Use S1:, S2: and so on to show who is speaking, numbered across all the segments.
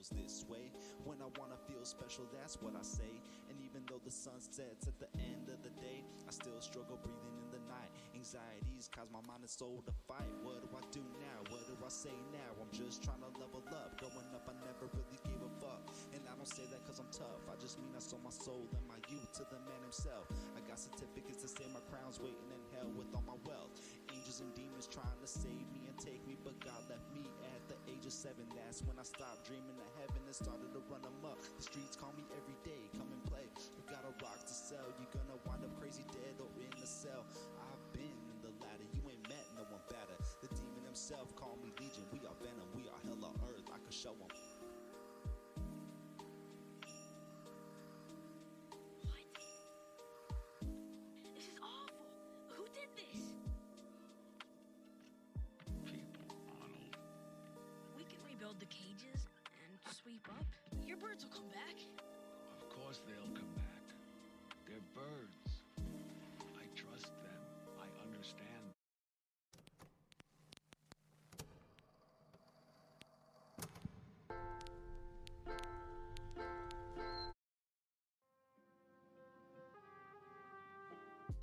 S1: feels this way. When I wanna feel special, that's what I say. And even though the sun sets at the end of the day, I still struggle breathing in the night. Anxieties cause my mind and soul to fight. What do I do now? What do I say now? I'm just trying to level up. Growing up I never really gave a fuck, and I don't say that cause I'm tough. I just mean I sold my soul and my youth to the man himself. I got certificates to say my crown's waiting in hell with all my wealth. Angels and demons trying to save me and take me, but God left me at the age of 7. That's when I stopped dreaming of heaven and started to run amok. The streets call me every day, come and play. You got a rock to sell, you gonna wind up crazy dead or in the cell. I've been in the ladder, you ain't met no one better. The demon himself call me Legion. We are venom, we are hell on earth, I could show him.
S2: What? This is awful. Who did this?
S3: People, Arnold.
S2: We can rebuild the cages and sweep up. Your birds will come back.
S3: Of course they'll come back. They're birds. I trust them. I understand.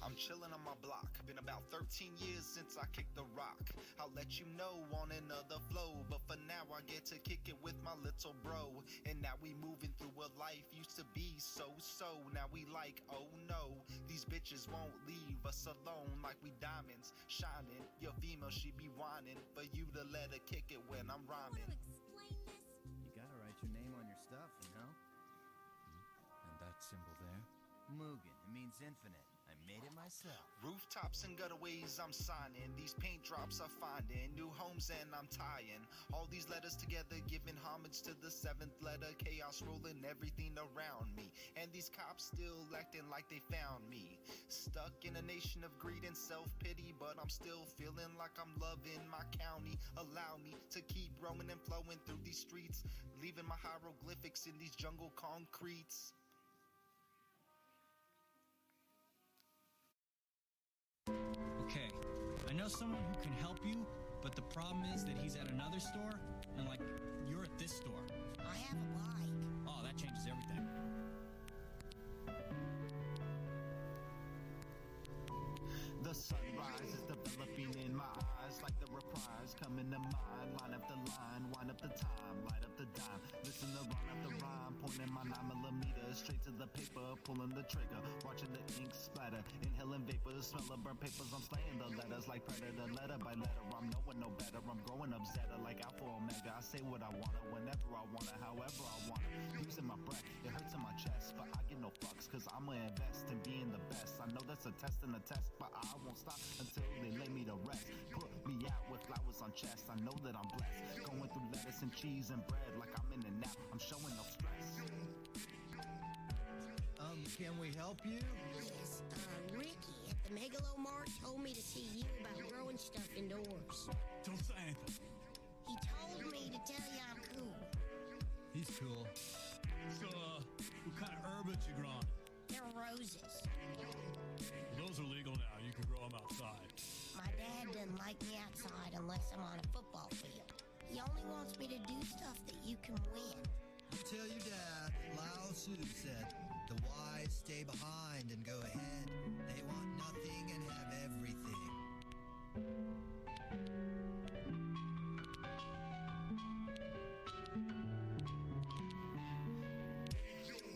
S1: I'm chillin' on my block, been about 13 years since I kicked the rock. I'll let you know on another flow, but for now I get to kick it with my little bro. And now we moving through what life used to be so. Now we like, oh no, these bitches won't leave us alone like we diamonds shining. Your female, she be whining for you to let her kick it when I'm rhyming.
S4: Want to explain this?
S5: You gotta write your name on your stuff, you know?
S6: And that symbol there?
S5: Mugen, it means infinite. I made it myself.
S1: Rooftops and gutaways I'm signing. These paint drops are finding new homes and I'm tying all these letters together, giving homage to the 7th letter. Chaos rolling everything around me, and these cops still acting like they found me. Stuck in a nation of greed and self-pity, but I'm still feeling like I'm loving my county. Allow me to keep roaming and flowing through these streets, leaving my hieroglyphics in these jungle concretes.
S6: Okay, I know someone who can help you, but the problem is that he's at another store, and like, you're at this store.
S4: I have a bike.
S6: Oh, that changes everything.
S1: The sunrise is developing in my eyes, like the reprise coming to mind. Line up the line, wind up the time, light up the dime. Listen to rhyme after rhyme, pointing my 9mm straight to the paper, pulling the trigger, watching the ink splatter, inhaling vapors, smell of burnt papers. I'm slaying the letters like predator, letter by letter. I'm knowing no better. I'm growing up Zeta like Alpha Omega. I say what I wanna, whenever I wanna, however I wanna. Using my breath, it hurts in my chest, but I get no fucks, cause I'ma invest in being the best. I know that's a test and a test, but I won't stop until they lay me to rest. Put me out with flowers on chest. I know that I'm blessed, going through lettuce and cheese and bread like I'm in and out. I'm showing no stress.
S5: Can we help you?
S4: Yes, Ricky at the Megalo Mart told me to see you about growing stuff indoors.
S7: Don't say anything.
S4: He told me to tell you I'm cool.
S7: He's cool. So, what kind of herbs you growing?
S4: They're roses.
S7: Those are legal now. You can grow them outside.
S4: My dad doesn't like me outside unless I'm on a football field. He only wants me to do stuff that you can win.
S5: You tell your dad that Lao Tzu said, the wise stay behind and go ahead. They want nothing and have everything.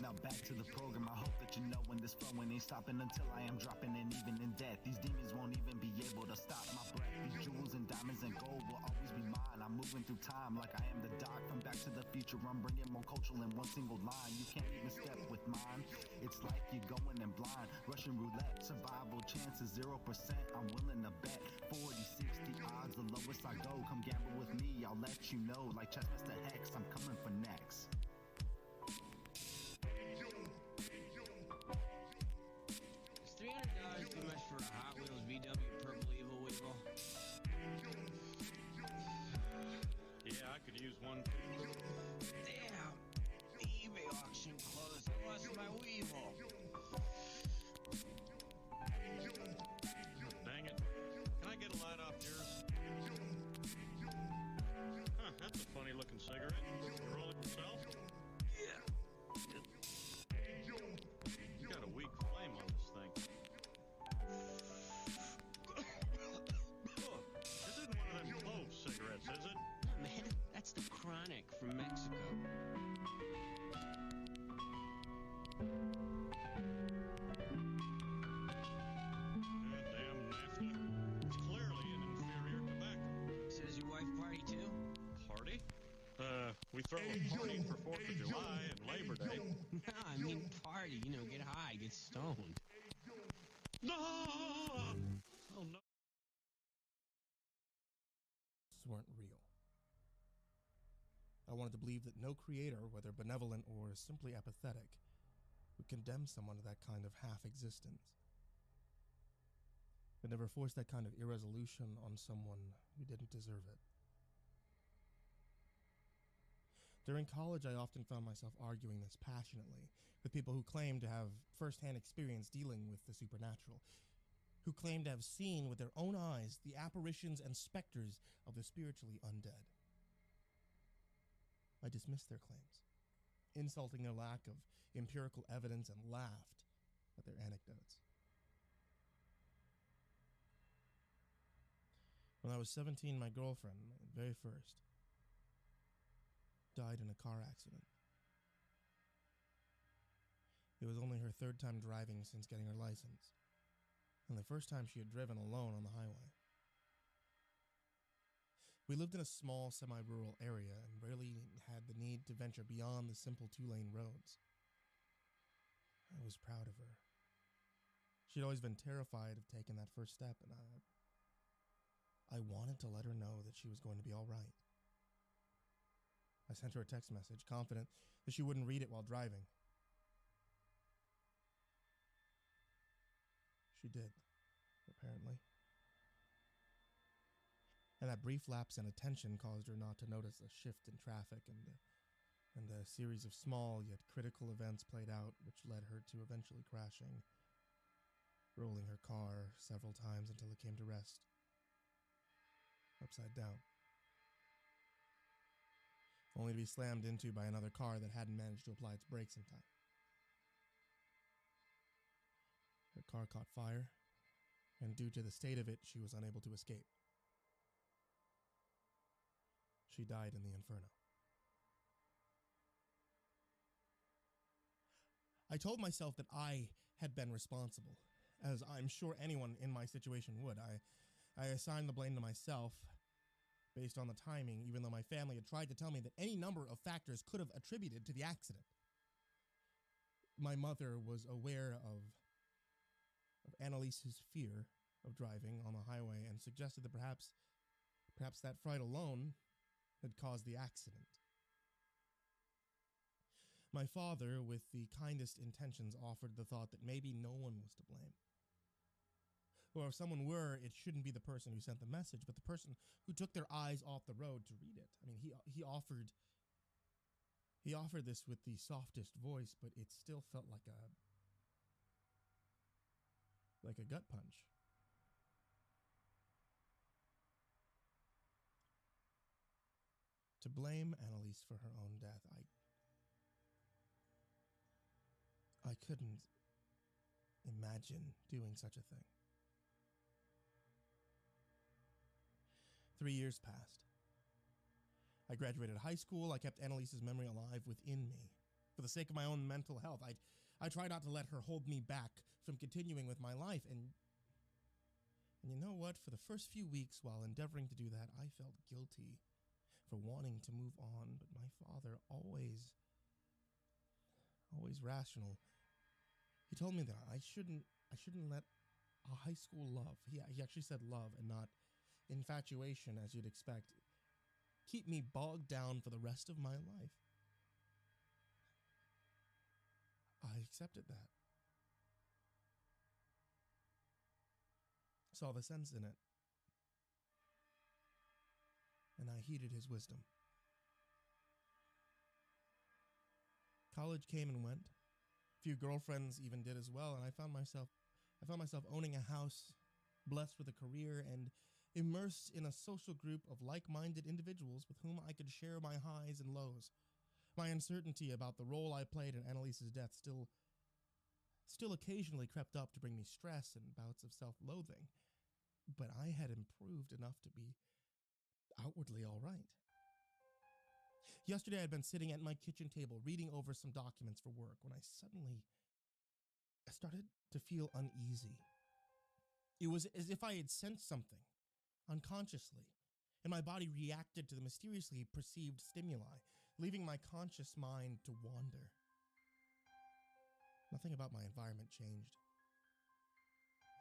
S1: Now back to the program. I hope that you know when this flowing ain't stopping until I am dropping, and even in death these demons won't even be able to stop my breath. These jewels and diamonds and gold will always be mine. I'm moving through time like I am the Doc from Back to the Future. I'm bringing more cultural in one single line. You can't even step with mine. It's like you're going in blind. Russian roulette, survival chances 0%. I'm willing to bet 40, 60 odds, the lowest I go. Come gamble with me, I'll let you know. Like Chessmaster Hex, I'm coming for next.
S8: Is $300 too much for a Hot Wheels VW Purple Evil Weevil?
S7: Yeah, I could use one.
S8: Damn! The eBay auction closed. I lost my Weevil.
S7: Dang it. Can I get a light off yours? Huh, that's a funny looking cigarette. You roll it yourself?
S8: tonic from Mexico.
S9: Goddamn NAFTA. It's clearly an inferior tobacco.
S8: Says your wife party too?
S9: Party? We throw a party for 4th of July and Labor Day.
S8: No, I mean party. You know, get high, get stoned.
S9: No! Oh, no.
S10: Weren't real. I wanted to believe that no creator, whether benevolent or simply apathetic, would condemn someone to that kind of half-existence. But never force that kind of irresolution on someone who didn't deserve it. During college, I often found myself arguing this passionately with people who claimed to have first-hand experience dealing with the supernatural, who claimed to have seen with their own eyes the apparitions and specters of the spiritually undead. I dismissed their claims, insulting their lack of empirical evidence, and laughed at their anecdotes. When I was 17, my girlfriend, my very first, died in a car accident. It was only her third time driving since getting her license, and the first time she had driven alone on the highway. We lived in a small, semi-rural area and rarely had the need to venture beyond the simple two-lane roads. I was proud of her. She'd always been terrified of taking that first step, and I wanted to let her know that she was going to be all right. I sent her a text message, confident that she wouldn't read it while driving. She did, apparently. And that brief lapse in attention caused her not to notice a shift in traffic and a series of small yet critical events played out, which led her to eventually crashing, rolling her car several times until it came to rest, upside down, only to be slammed into by another car that hadn't managed to apply its brakes in time. Her car caught fire, and due to the state of it, she was unable to escape. She died in the inferno. I told myself that I had been responsible, as I'm sure anyone in my situation would. I assigned the blame to myself based on the timing, even though my family had tried to tell me that any number of factors could have attributed to the accident. My mother was aware of Annalise's fear of driving on the highway and suggested that perhaps that fright alone had caused the accident. My father, with the kindest intentions, offered the thought that maybe no one was to blame. Or if someone were, it shouldn't be the person who sent the message, but the person who took their eyes off the road to read it. I mean, he offered this with the softest voice, but it still felt like a gut punch. To blame Annalise for her own death, I couldn't imagine doing such a thing. 3 years passed. I graduated high school. I kept Annalise's memory alive within me. For the sake of my own mental health, I tried not to let her hold me back from continuing with my life. And you know what? For the first few weeks while endeavoring to do that, I felt guilty for wanting to move on. But my father, always rational, he told me that I shouldn't let a high school love, he actually said love and not infatuation as you'd expect, keep me bogged down for the rest of my life. I accepted that. Saw the sense in it. And I heeded his wisdom. College came and went. A few girlfriends even did as well, and I found myself owning a house, blessed with a career, and immersed in a social group of like-minded individuals with whom I could share my highs and lows. My uncertainty about the role I played in Annalise's death still occasionally crept up to bring me stress and bouts of self-loathing, but I had improved enough to be outwardly all right. Yesterday, I'd been sitting at my kitchen table reading over some documents for work when I started to feel uneasy. It was as if I had sensed something unconsciously, and my body reacted to the mysteriously perceived stimuli, leaving my conscious mind to wander. Nothing about my environment changed.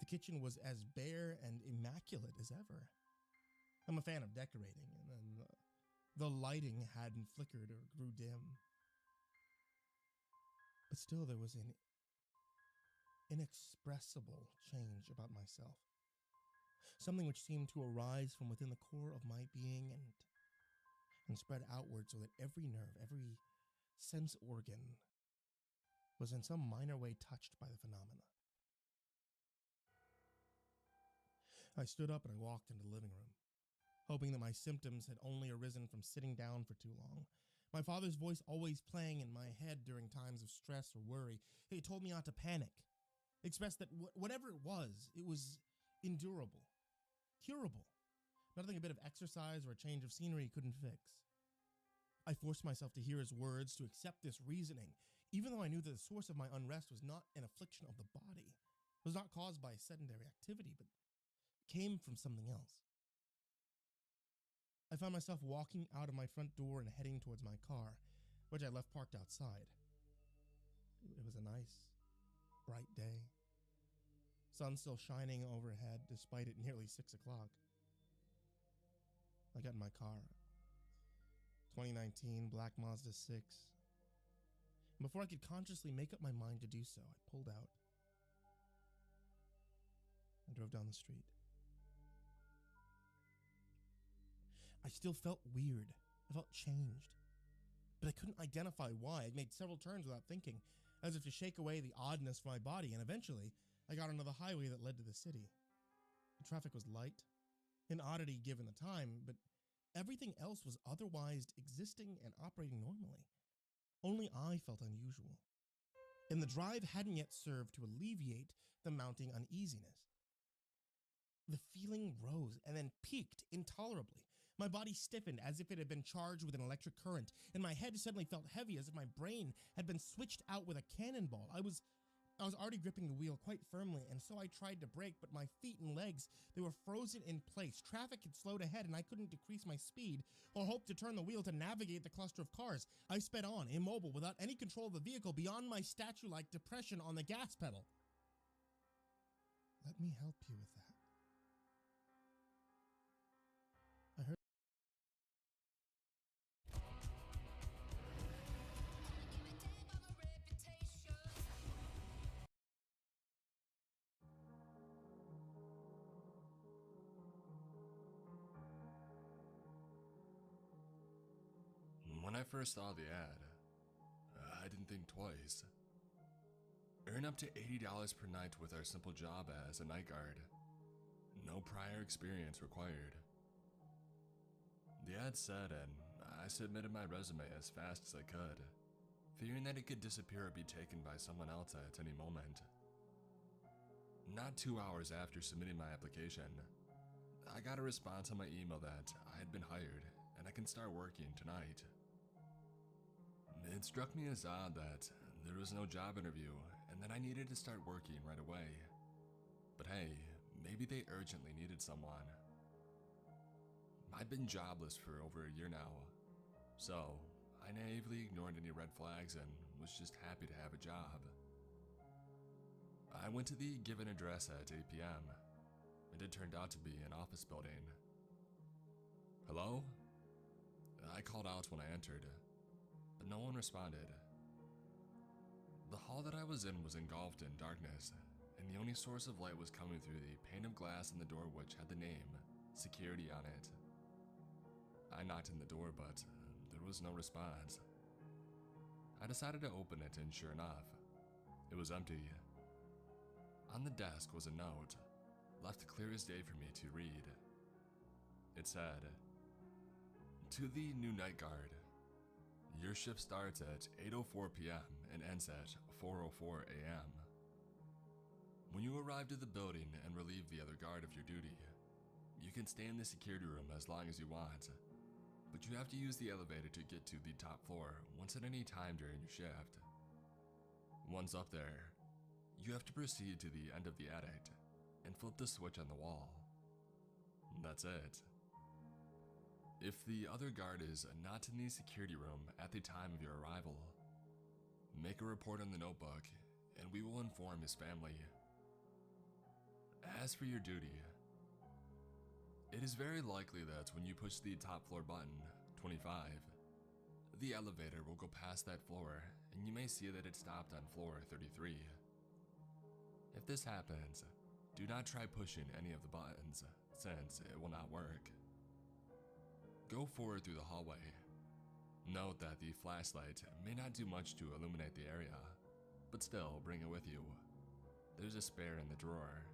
S10: The kitchen was as bare and immaculate as ever. I'm a fan of decorating, and the lighting hadn't flickered or grew dim. But still, there was an inexpressible change about myself. Something which seemed to arise from within the core of my being and spread outward so that every nerve, every sense organ was in some minor way touched by the phenomena. I stood up and I walked into the living room, hoping that my symptoms had only arisen from sitting down for too long. My father's voice always playing in my head during times of stress or worry. He told me not to panic, expressed that whatever it was endurable, curable. Nothing a bit of exercise or a change of scenery couldn't fix. I forced myself to hear his words, to accept this reasoning, even though I knew that the source of my unrest was not an affliction of the body, was not caused by sedentary activity, but came from something else. I found myself walking out of my front door and heading towards my car, which I left parked outside. It was a nice, bright day. Sun still shining overhead despite it nearly 6 o'clock. I got in my car. 2019 Black Mazda 6. And before I could consciously make up my mind to do so, I pulled out. I drove down the street. I still felt weird. I felt changed. But I couldn't identify why. I made several turns without thinking, as if to shake away the oddness from my body, and eventually, I got onto the highway that led to the city. The traffic was light, an oddity given the time, but everything else was otherwise existing and operating normally. Only I felt unusual. And the drive hadn't yet served to alleviate the mounting uneasiness. The feeling rose and then peaked intolerably. My body stiffened as if it had been charged with an electric current, and my head suddenly felt heavy as if my brain had been switched out with a cannonball. I was already gripping the wheel quite firmly, and so I tried to brake, but my feet and legs, they were frozen in place. Traffic had slowed ahead, and I couldn't decrease my speed or hope to turn the wheel to navigate the cluster of cars. I sped on, immobile, without any control of the vehicle, beyond my statue-like depression on the gas pedal. Let me help you with that. I heard.
S11: When I first saw the ad, I didn't think twice. Earn up to $80 per night with our simple job as a night guard. No prior experience required. The ad said, and I submitted my resume as fast as I could, fearing that it could disappear or be taken by someone else at any moment. Not 2 hours after submitting my application, I got a response on my email that I had been hired and I can start working tonight. It struck me as odd that there was no job interview and that I needed to start working right away. But hey, maybe they urgently needed someone. I'd been jobless for over a year now, so I naively ignored any red flags and was just happy to have a job. I went to the given address at 8 p.m. and it turned out to be an office building. Hello? I called out when I entered, but no one responded. The hall that I was in was engulfed in darkness, and the only source of light was coming through the pane of glass in the door which had the name Security on it. I knocked on the door, but there was no response. I decided to open it, and sure enough, it was empty. On the desk was a note, left clear as day for me to read. It said, "To the new night guard. Your shift starts at 8:04 p.m. and ends at 4:04 a.m. When you arrive to the building and relieve the other guard of your duty, you can stay in the security room as long as you want, but you have to use the elevator to get to the top floor once at any time during your shift. Once up there, you have to proceed to the end of the attic and flip the switch on the wall. That's it. If the other guard is not in the security room at the time of your arrival, make a report on the notebook and we will inform his family. As for your duty, it is very likely that when you push the top floor button, 25, the elevator will go past that floor and you may see that it stopped on floor 33. If this happens, do not try pushing any of the buttons, since it will not work. Go forward through the hallway. Note that the flashlight may not do much to illuminate the area, but still bring it with you. There's a spare in the drawer.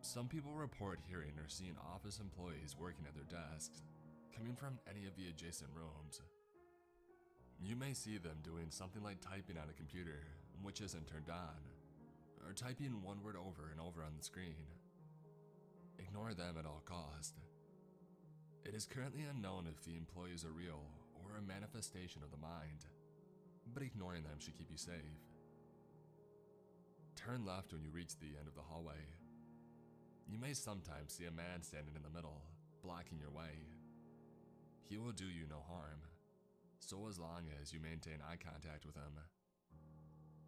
S11: Some people report hearing or seeing office employees working at their desks, coming from any of the adjacent rooms. You may see them doing something like typing on a computer, which isn't turned on, or typing one word over and over on the screen. Ignore them at all costs. It is currently unknown if the employees are real or a manifestation of the mind, but ignoring them should keep you safe. Turn left when you reach the end of the hallway. You may sometimes see a man standing in the middle, blocking your way. He will do you no harm, so as long as you maintain eye contact with him.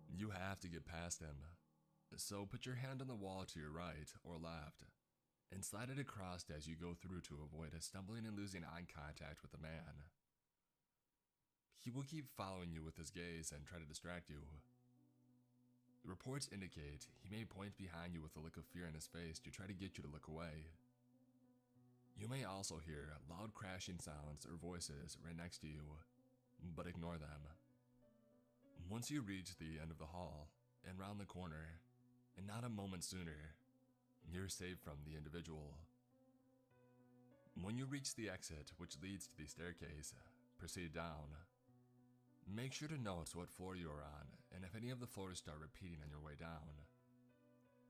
S11: You have to get past him, so put your hand on the wall to your right or left, and slide it across as you go through to avoid stumbling and losing eye contact with the man. He will keep following you with his gaze and try to distract you. Reports indicate he may point behind you with a look of fear in his face to try to get you to look away. You may also hear loud crashing sounds or voices right next to you, but ignore them. Once you reach the end of the hall and round the corner, and not a moment sooner, you're safe from the individual. When you reach the exit which leads to the staircase, proceed down. Make sure to note what floor you are on, and if any of the floors start repeating on your way down,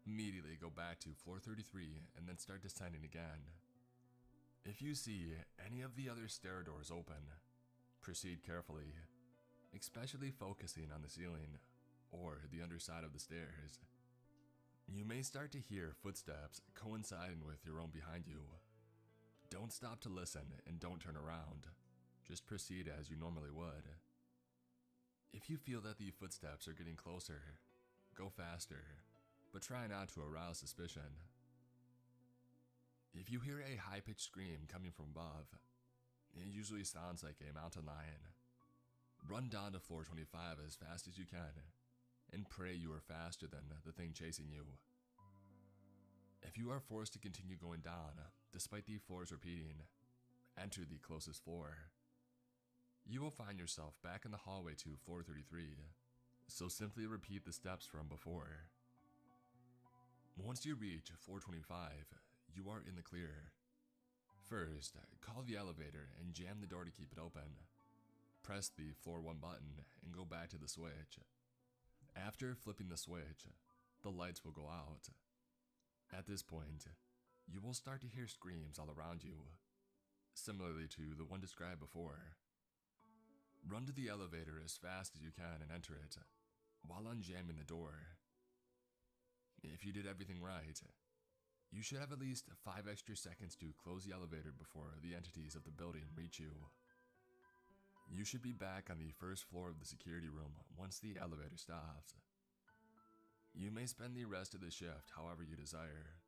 S11: immediately go back to floor 33 and then start descending again. If you see any of the other stair doors open, proceed carefully, especially focusing on the ceiling or the underside of the stairs. You may start to hear footsteps coinciding with your own behind you. Don't stop to listen and don't turn around. Just proceed as you normally would. If you feel that the footsteps are getting closer, go faster, but try not to arouse suspicion. If you hear a high-pitched scream coming from above, it usually sounds like a mountain lion. Run down to floor 25 as fast as you can, and pray you are faster than the thing chasing you. If you are forced to continue going down, despite the floors repeating, enter the closest floor. You will find yourself back in the hallway to floor 33, so simply repeat the steps from before. Once you reach floor 25, you are in the clear. First, call the elevator and jam the door to keep it open. Press the floor 1 button and go back to the switch. After flipping the switch, the lights will go out. At this point, you will start to hear screams all around you, similarly to the one described before. Run to the elevator as fast as you can and enter it, while unjamming the door. If you did everything right, you should have at least 5 extra seconds to close the elevator before the entities of the building reach you. You should be back on the first floor of the security room once the elevator stops. You may spend the rest of the shift however you desire,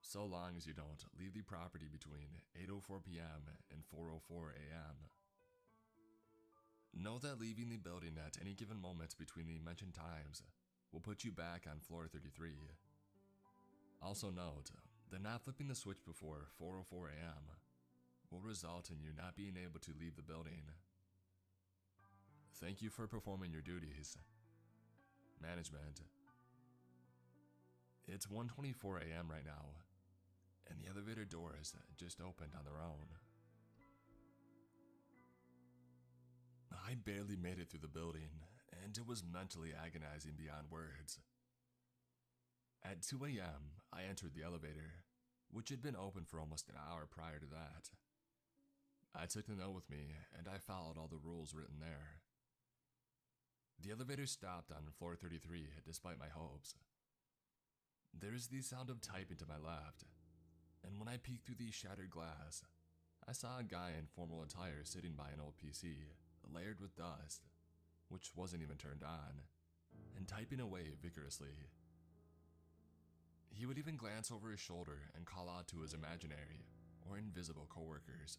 S11: so long as you don't leave the property between 8:04 p.m. and 4:04 a.m. Know that leaving the building at any given moment between the mentioned times will put you back on floor 33. Also note that not flipping the switch before 4:04 a.m. will result in you not being able to leave the building. Thank you for performing your duties. Management. It's 1:24 a.m. right now, and the elevator doors just opened on their own. I barely made it through the building, and it was mentally agonizing beyond words. At 2 a.m., I entered the elevator, which had been open for almost an hour prior to that. I took the note with me, and I followed all the rules written there. The elevator stopped on floor 33, despite my hopes. There is the sound of typing to my left, and when I peeked through the shattered glass, I saw a guy in formal attire sitting by an old PC, layered with dust, which wasn't even turned on, and typing away vigorously. He would even glance over his shoulder and call out to his imaginary or invisible coworkers,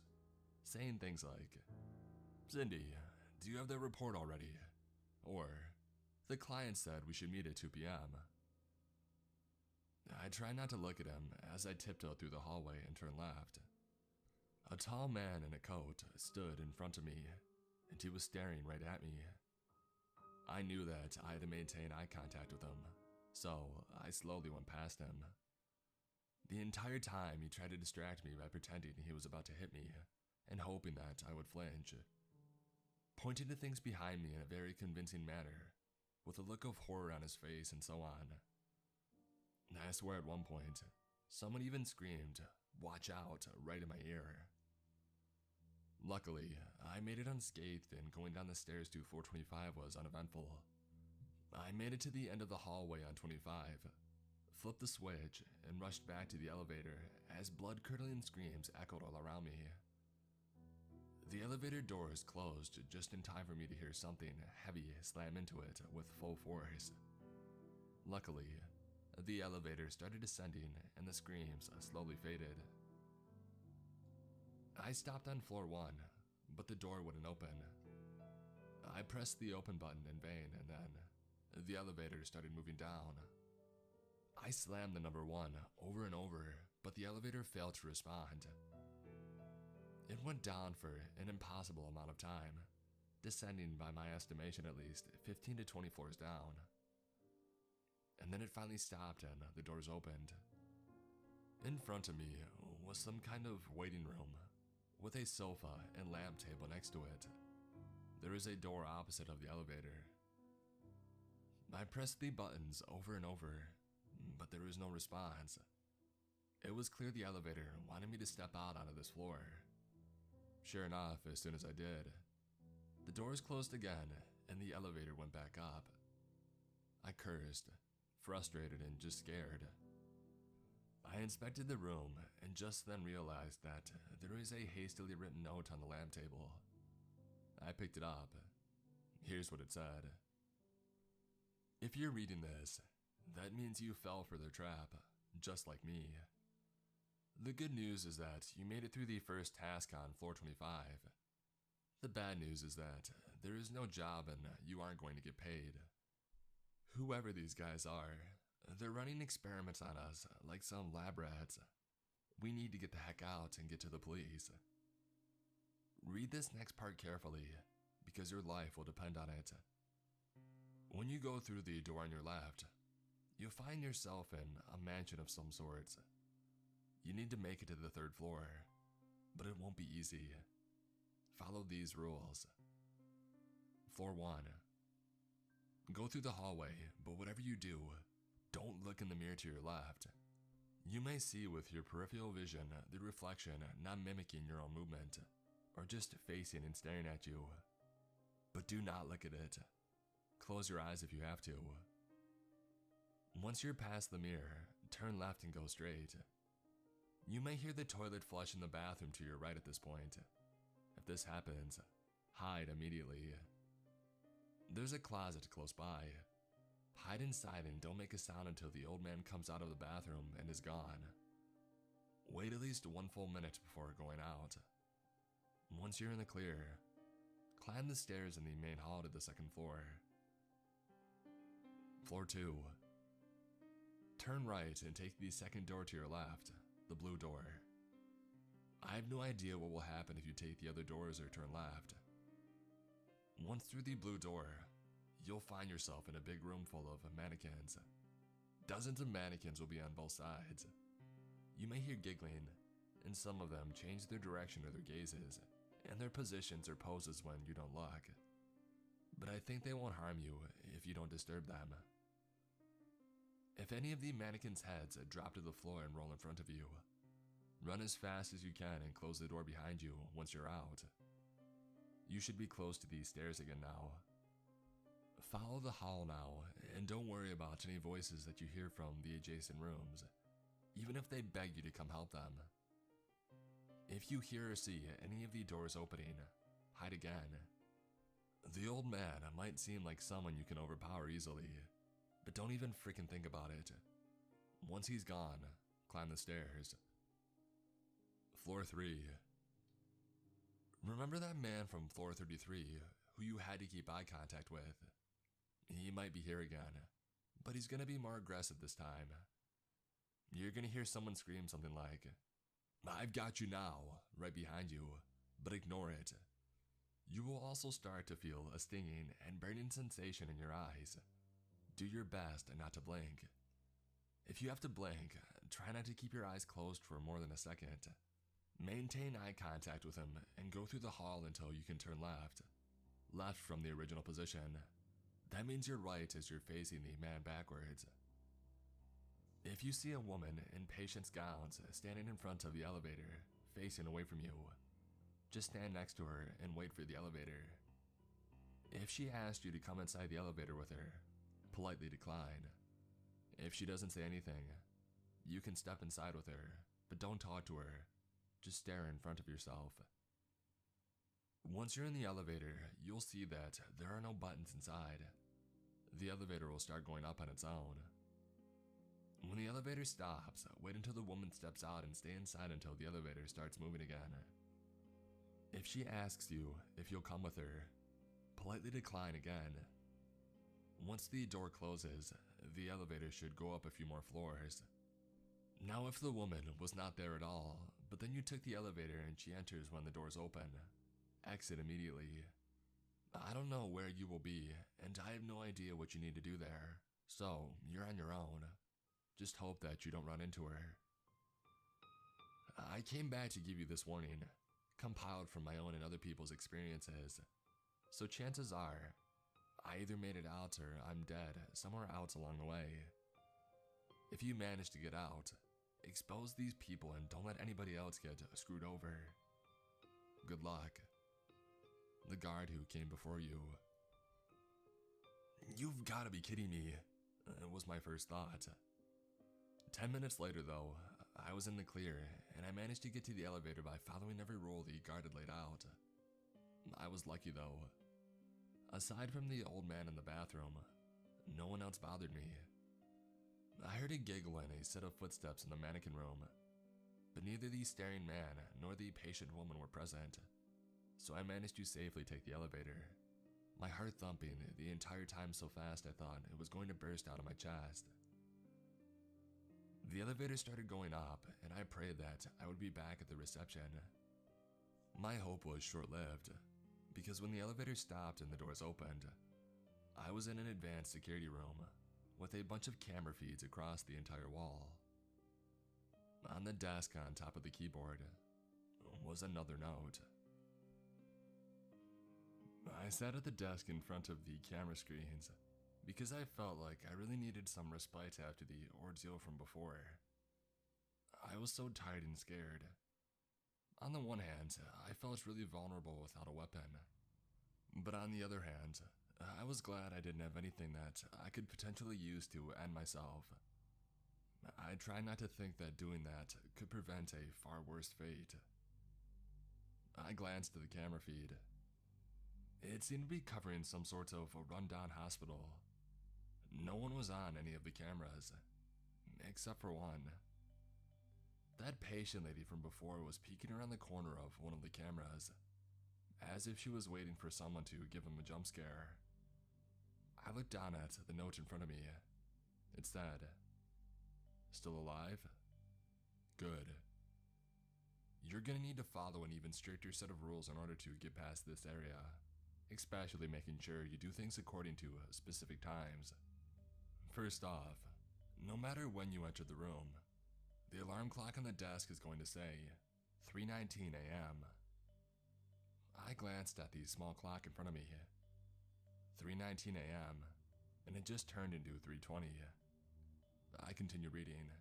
S11: saying things like, "Cindy, do you have that report already?" Or, "The client said we should meet at 2 p.m. I tried not to look at him as I tiptoed through the hallway and turned left. A tall man in a coat stood in front of me, and he was staring right at me. I knew that I had to maintain eye contact with him, so I slowly went past him. The entire time he tried to distract me by pretending he was about to hit me and hoping that I would flinch, pointing to things behind me in a very convincing manner, with a look of horror on his face and so on. I swear at one point, someone even screamed, "Watch out," right in my ear. Luckily, I made it unscathed, and going down the stairs to 425 was uneventful. I made it to the end of the hallway on 25, flipped the switch, and rushed back to the elevator as blood-curdling screams echoed all around me. The elevator doors closed just in time for me to hear something heavy slam into it with full force. Luckily, the elevator started descending and the screams slowly faded. I stopped on floor 1, but the door wouldn't open. I pressed the open button in vain, and then the elevator started moving down. I slammed the number 1 over and over, but the elevator failed to respond. It went down for an impossible amount of time, descending by my estimation at least 15 to 20 floors down. And then it finally stopped and the doors opened. In front of me was some kind of waiting room, with a sofa and lamp table next to it. There is a door opposite of the elevator. I pressed the buttons over and over, but there was no response. It was clear the elevator wanted me to step out onto this floor. Sure enough, as soon as I did, the doors closed again and the elevator went back up. I cursed, frustrated and just scared. I inspected the room and just then realized that there was a hastily written note on the lamp table. I picked it up. Here's what it said. "If you're reading this, that means you fell for their trap, just like me. The good news is that you made it through the first task on floor 25. The bad news is that there is no job and you aren't going to get paid. Whoever these guys are, they're running experiments on us like some lab rats. We need to get the heck out and get to the police. Read this next part carefully, because your life will depend on it. When you go through the door on your left, you'll find yourself in a mansion of some sort. You need to make it to the 3rd floor, but it won't be easy. Follow these rules. Floor 1. Go through the hallway, but whatever you do, don't look in the mirror to your left. You may see with your peripheral vision the reflection not mimicking your own movement, or just facing and staring at you. But do not look at it. Close your eyes if you have to. Once you're past the mirror, turn left and go straight. You may hear the toilet flush in the bathroom to your right at this point. If this happens, hide immediately. There's a closet close by. Hide inside and don't make a sound until the old man comes out of the bathroom and is gone. Wait at least 1 full minute before going out. Once you're in the clear, climb the stairs in the main hall to the 2nd floor. Floor 2. Turn right and take the 2nd door to your left, the blue door. I have no idea what will happen if you take the other doors or turn left. Once through the blue door, you'll find yourself in a big room full of mannequins. Dozens of mannequins will be on both sides. You may hear giggling, and some of them change their direction or their gazes, and their positions or poses when you don't look. But I think they won't harm you if you don't disturb them. If any of the mannequins' heads drop to the floor and roll in front of you, Run as fast as you can and close the door behind you once you're out. You should be close to these stairs again now. Follow the hall now, and don't worry about any voices that you hear from the adjacent rooms, even if they beg you to come help them. If you hear or see any of the doors opening, hide again. The old man might seem like someone you can overpower easily, but don't even freaking think about it. Once he's gone, climb the stairs. Floor 3. Remember that man from floor 33 who you had to keep eye contact with? He might be here again, but he's gonna be more aggressive this time. You're gonna hear someone scream something like, "I've got you now," right behind you, but ignore it. You will also start to feel a stinging and burning sensation in your eyes. Do your best not to blink. If you have to blink, try not to keep your eyes closed for more than a second. Maintain eye contact with him and go through the hall until you can turn left. Left from the original position. That means your right as you're facing the man backwards. If you see a woman in patient's gowns standing in front of the elevator, facing away from you, just stand next to her and wait for the elevator. If she asks you to come inside the elevator with her, politely decline. If she doesn't say anything, you can step inside with her, but don't talk to her. Just stare in front of yourself. Once you're in the elevator, you'll see that there are no buttons inside. The elevator will start going up on its own. When the elevator stops, wait until the woman steps out and stay inside until the elevator starts moving again. If she asks you if you'll come with her, politely decline again. Once the door closes, the elevator should go up a few more floors. Now if the woman was not there at all, but then you took the elevator and she enters when the doors open, exit immediately. I don't know where you will be, and I have no idea what you need to do there, so you're on your own. Just hope that you don't run into her. I came back to give you this warning, compiled from my own and other people's experiences, so chances are, I either made it out or I'm dead somewhere else along the way. If you manage to get out, expose these people and don't let anybody else get screwed over. Good luck. The guard who came before you. You've gotta be kidding me, was my first thought. 10 minutes later though, I was in the clear and I managed to get to the elevator by following every rule the guard had laid out. I was lucky though. Aside from the old man in the bathroom, no one else bothered me. I heard a giggle and a set of footsteps in the mannequin room, but neither the staring man nor the patient woman were present, so I managed to safely take the elevator, my heart thumping the entire time so fast I thought it was going to burst out of my chest. The elevator started going up, and I prayed that I would be back at the reception. My hope was short-lived, because when the elevator stopped and the doors opened, I was in an advanced security room with a bunch of camera feeds across the entire wall. On the desk on top of the keyboard was another note. I sat at the desk in front of the camera screens because I felt like I really needed some respite after the ordeal from before. I was so tired and scared. On the one hand, I felt really vulnerable without a weapon. But on the other hand, I was glad I didn't have anything that I could potentially use to end myself. I tried not to think that doing that could prevent a far worse fate. I glanced at the camera feed. It seemed to be covering some sort of a rundown hospital. No one was on any of the cameras, except for one. That patient lady from before was peeking around the corner of one of the cameras, as if she was waiting for someone to give him a jump scare. I looked down at the note in front of me. It said, "Still alive? Good. You're gonna need to follow an even stricter set of rules in order to get past this area, especially making sure you do things according to specific times. First off, no matter when you enter the room, the alarm clock on the desk is going to say 3:19 a.m. I glanced at the small clock in front of me. 3:19 a.m., and it just turned into 3:20. I continued reading.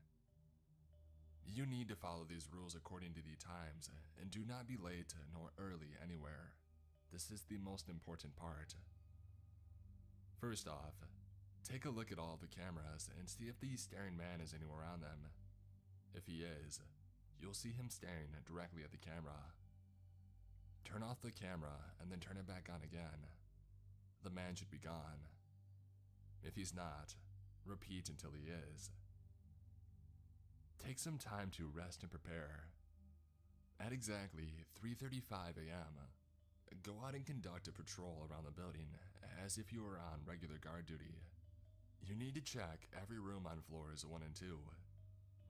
S11: You need to follow these rules according to the times, and do not be late nor early anywhere. This is the most important part. First off, take a look at all the cameras and see if the staring man is anywhere on them. If he is, you'll see him staring directly at the camera. Turn off the camera and then turn it back on again. The man should be gone. If he's not, repeat until he is. Take some time to rest and prepare. At exactly 3:35 a.m., go out and conduct a patrol around the building as if you were on regular guard duty. You need to check every room on floors 1 and 2,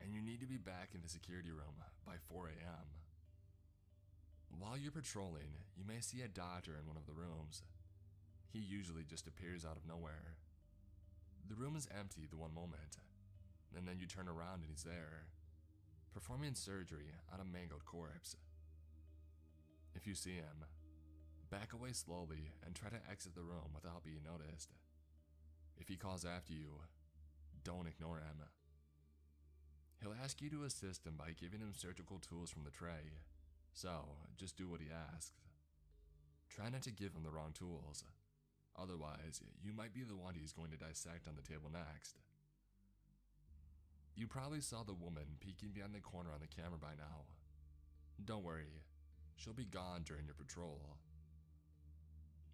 S11: and you need to be back in the security room by 4 a.m. While you're patrolling, you may see a doctor in one of the rooms. He usually just appears out of nowhere. The room is empty the one moment, and then you turn around and he's there, performing surgery on a mangled corpse. If you see him, back away slowly and try to exit the room without being noticed. If he calls after you, don't ignore him. He'll ask you to assist him by giving him surgical tools from the tray, so just do what he asks. Try not to give him the wrong tools, otherwise you might be the one he's going to dissect on the table next. You probably saw the woman peeking behind the corner on the camera by now. Don't worry, she'll be gone during your patrol.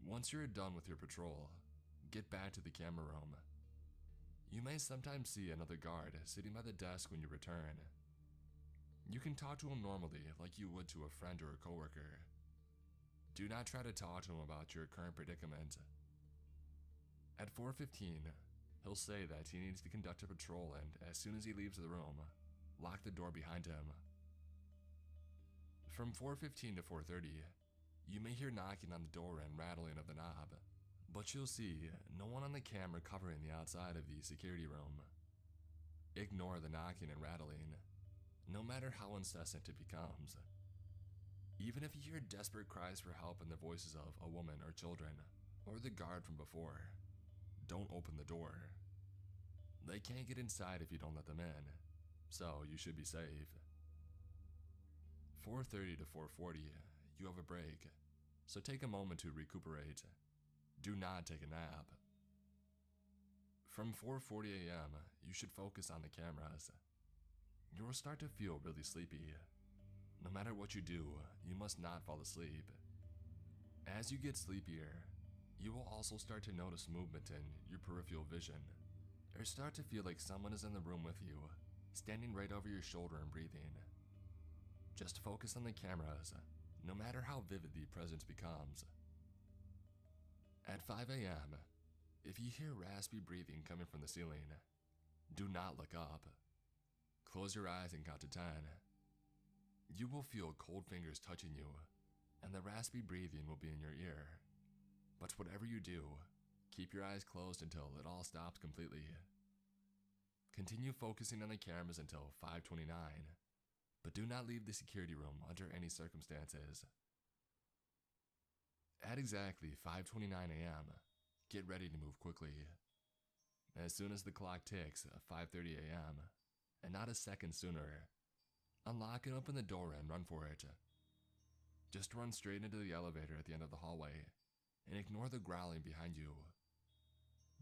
S11: Once you're done with your patrol, get back to the camera room. You may sometimes see another guard sitting by the desk when you return. You can talk to him normally like you would to a friend or a coworker. Do not try to talk to him about your current predicament. At 4:15, he'll say that he needs to conduct a patrol, and as soon as he leaves the room, lock the door behind him. From 4:15 to 4:30, you may hear knocking on the door and rattling of the knob, but you'll see no one on the camera covering the outside of the security room. Ignore the knocking and rattling, no matter how incessant it becomes. Even if you hear desperate cries for help in the voices of a woman or children, or the guard from before, don't open the door. They can't get inside if you don't let them in, so you should be safe. 4:30 to 4:40, you have a break, so take a moment to recuperate. Do not take a nap. From 4:40 a.m., you should focus on the cameras. You will start to feel really sleepy. No matter what you do, you must not fall asleep. As you get sleepier, you will also start to notice movement in your peripheral vision, or start to feel like someone is in the room with you, standing right over your shoulder and breathing. Just focus on the cameras, no matter how vivid the presence becomes. At 5 a.m., if you hear raspy breathing coming from the ceiling, do not look up. Close your eyes and count to 10. You will feel cold fingers touching you, and the raspy breathing will be in your ear. But whatever you do, keep your eyes closed until it all stops completely. Continue focusing on the cameras until 5:29, but do not leave the security room under any circumstances. At exactly 5:29 a.m., get ready to move quickly. As soon as the clock ticks 5:30 a.m., and not a second sooner, unlock and open the door and run for it. Just run straight into the elevator at the end of the hallway, and ignore the growling behind you.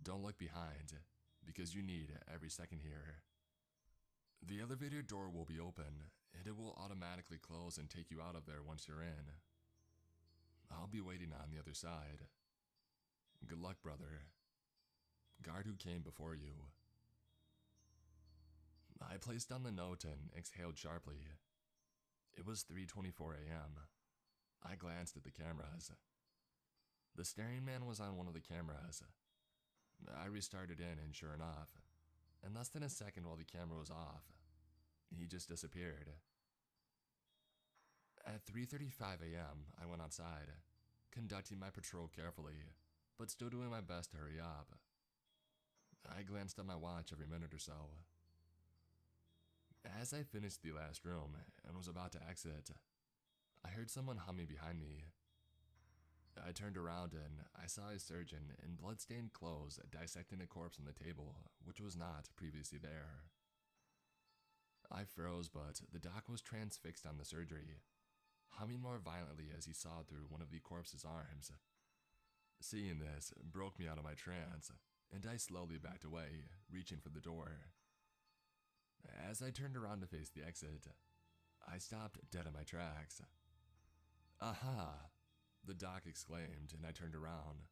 S11: Don't look behind, because you need every second here. The elevator door will be open, and it will automatically close and take you out of there once you're in. I'll be waiting on the other side. Good luck, brother. Guard who came before you. I placed down the note and exhaled sharply. It was 3:24 a.m. I glanced at the cameras. The staring man was on one of the cameras. I restarted in, and sure enough, in less than a second while the camera was off, he just disappeared. At 3:35 a.m., I went outside, conducting my patrol carefully, but still doing my best to hurry up. I glanced at my watch every minute or so. As I finished the last room and was about to exit, I heard someone humming behind me. I turned around and I saw a surgeon in blood-stained clothes dissecting a corpse on the table, which was not previously there. I froze, but the doc was transfixed on the surgery, humming more violently as he sawed through one of the corpse's arms. Seeing this broke me out of my trance, and I slowly backed away, reaching for the door. As I turned around to face the exit, I stopped dead in my tracks. "Aha!" the doc exclaimed, and I turned around,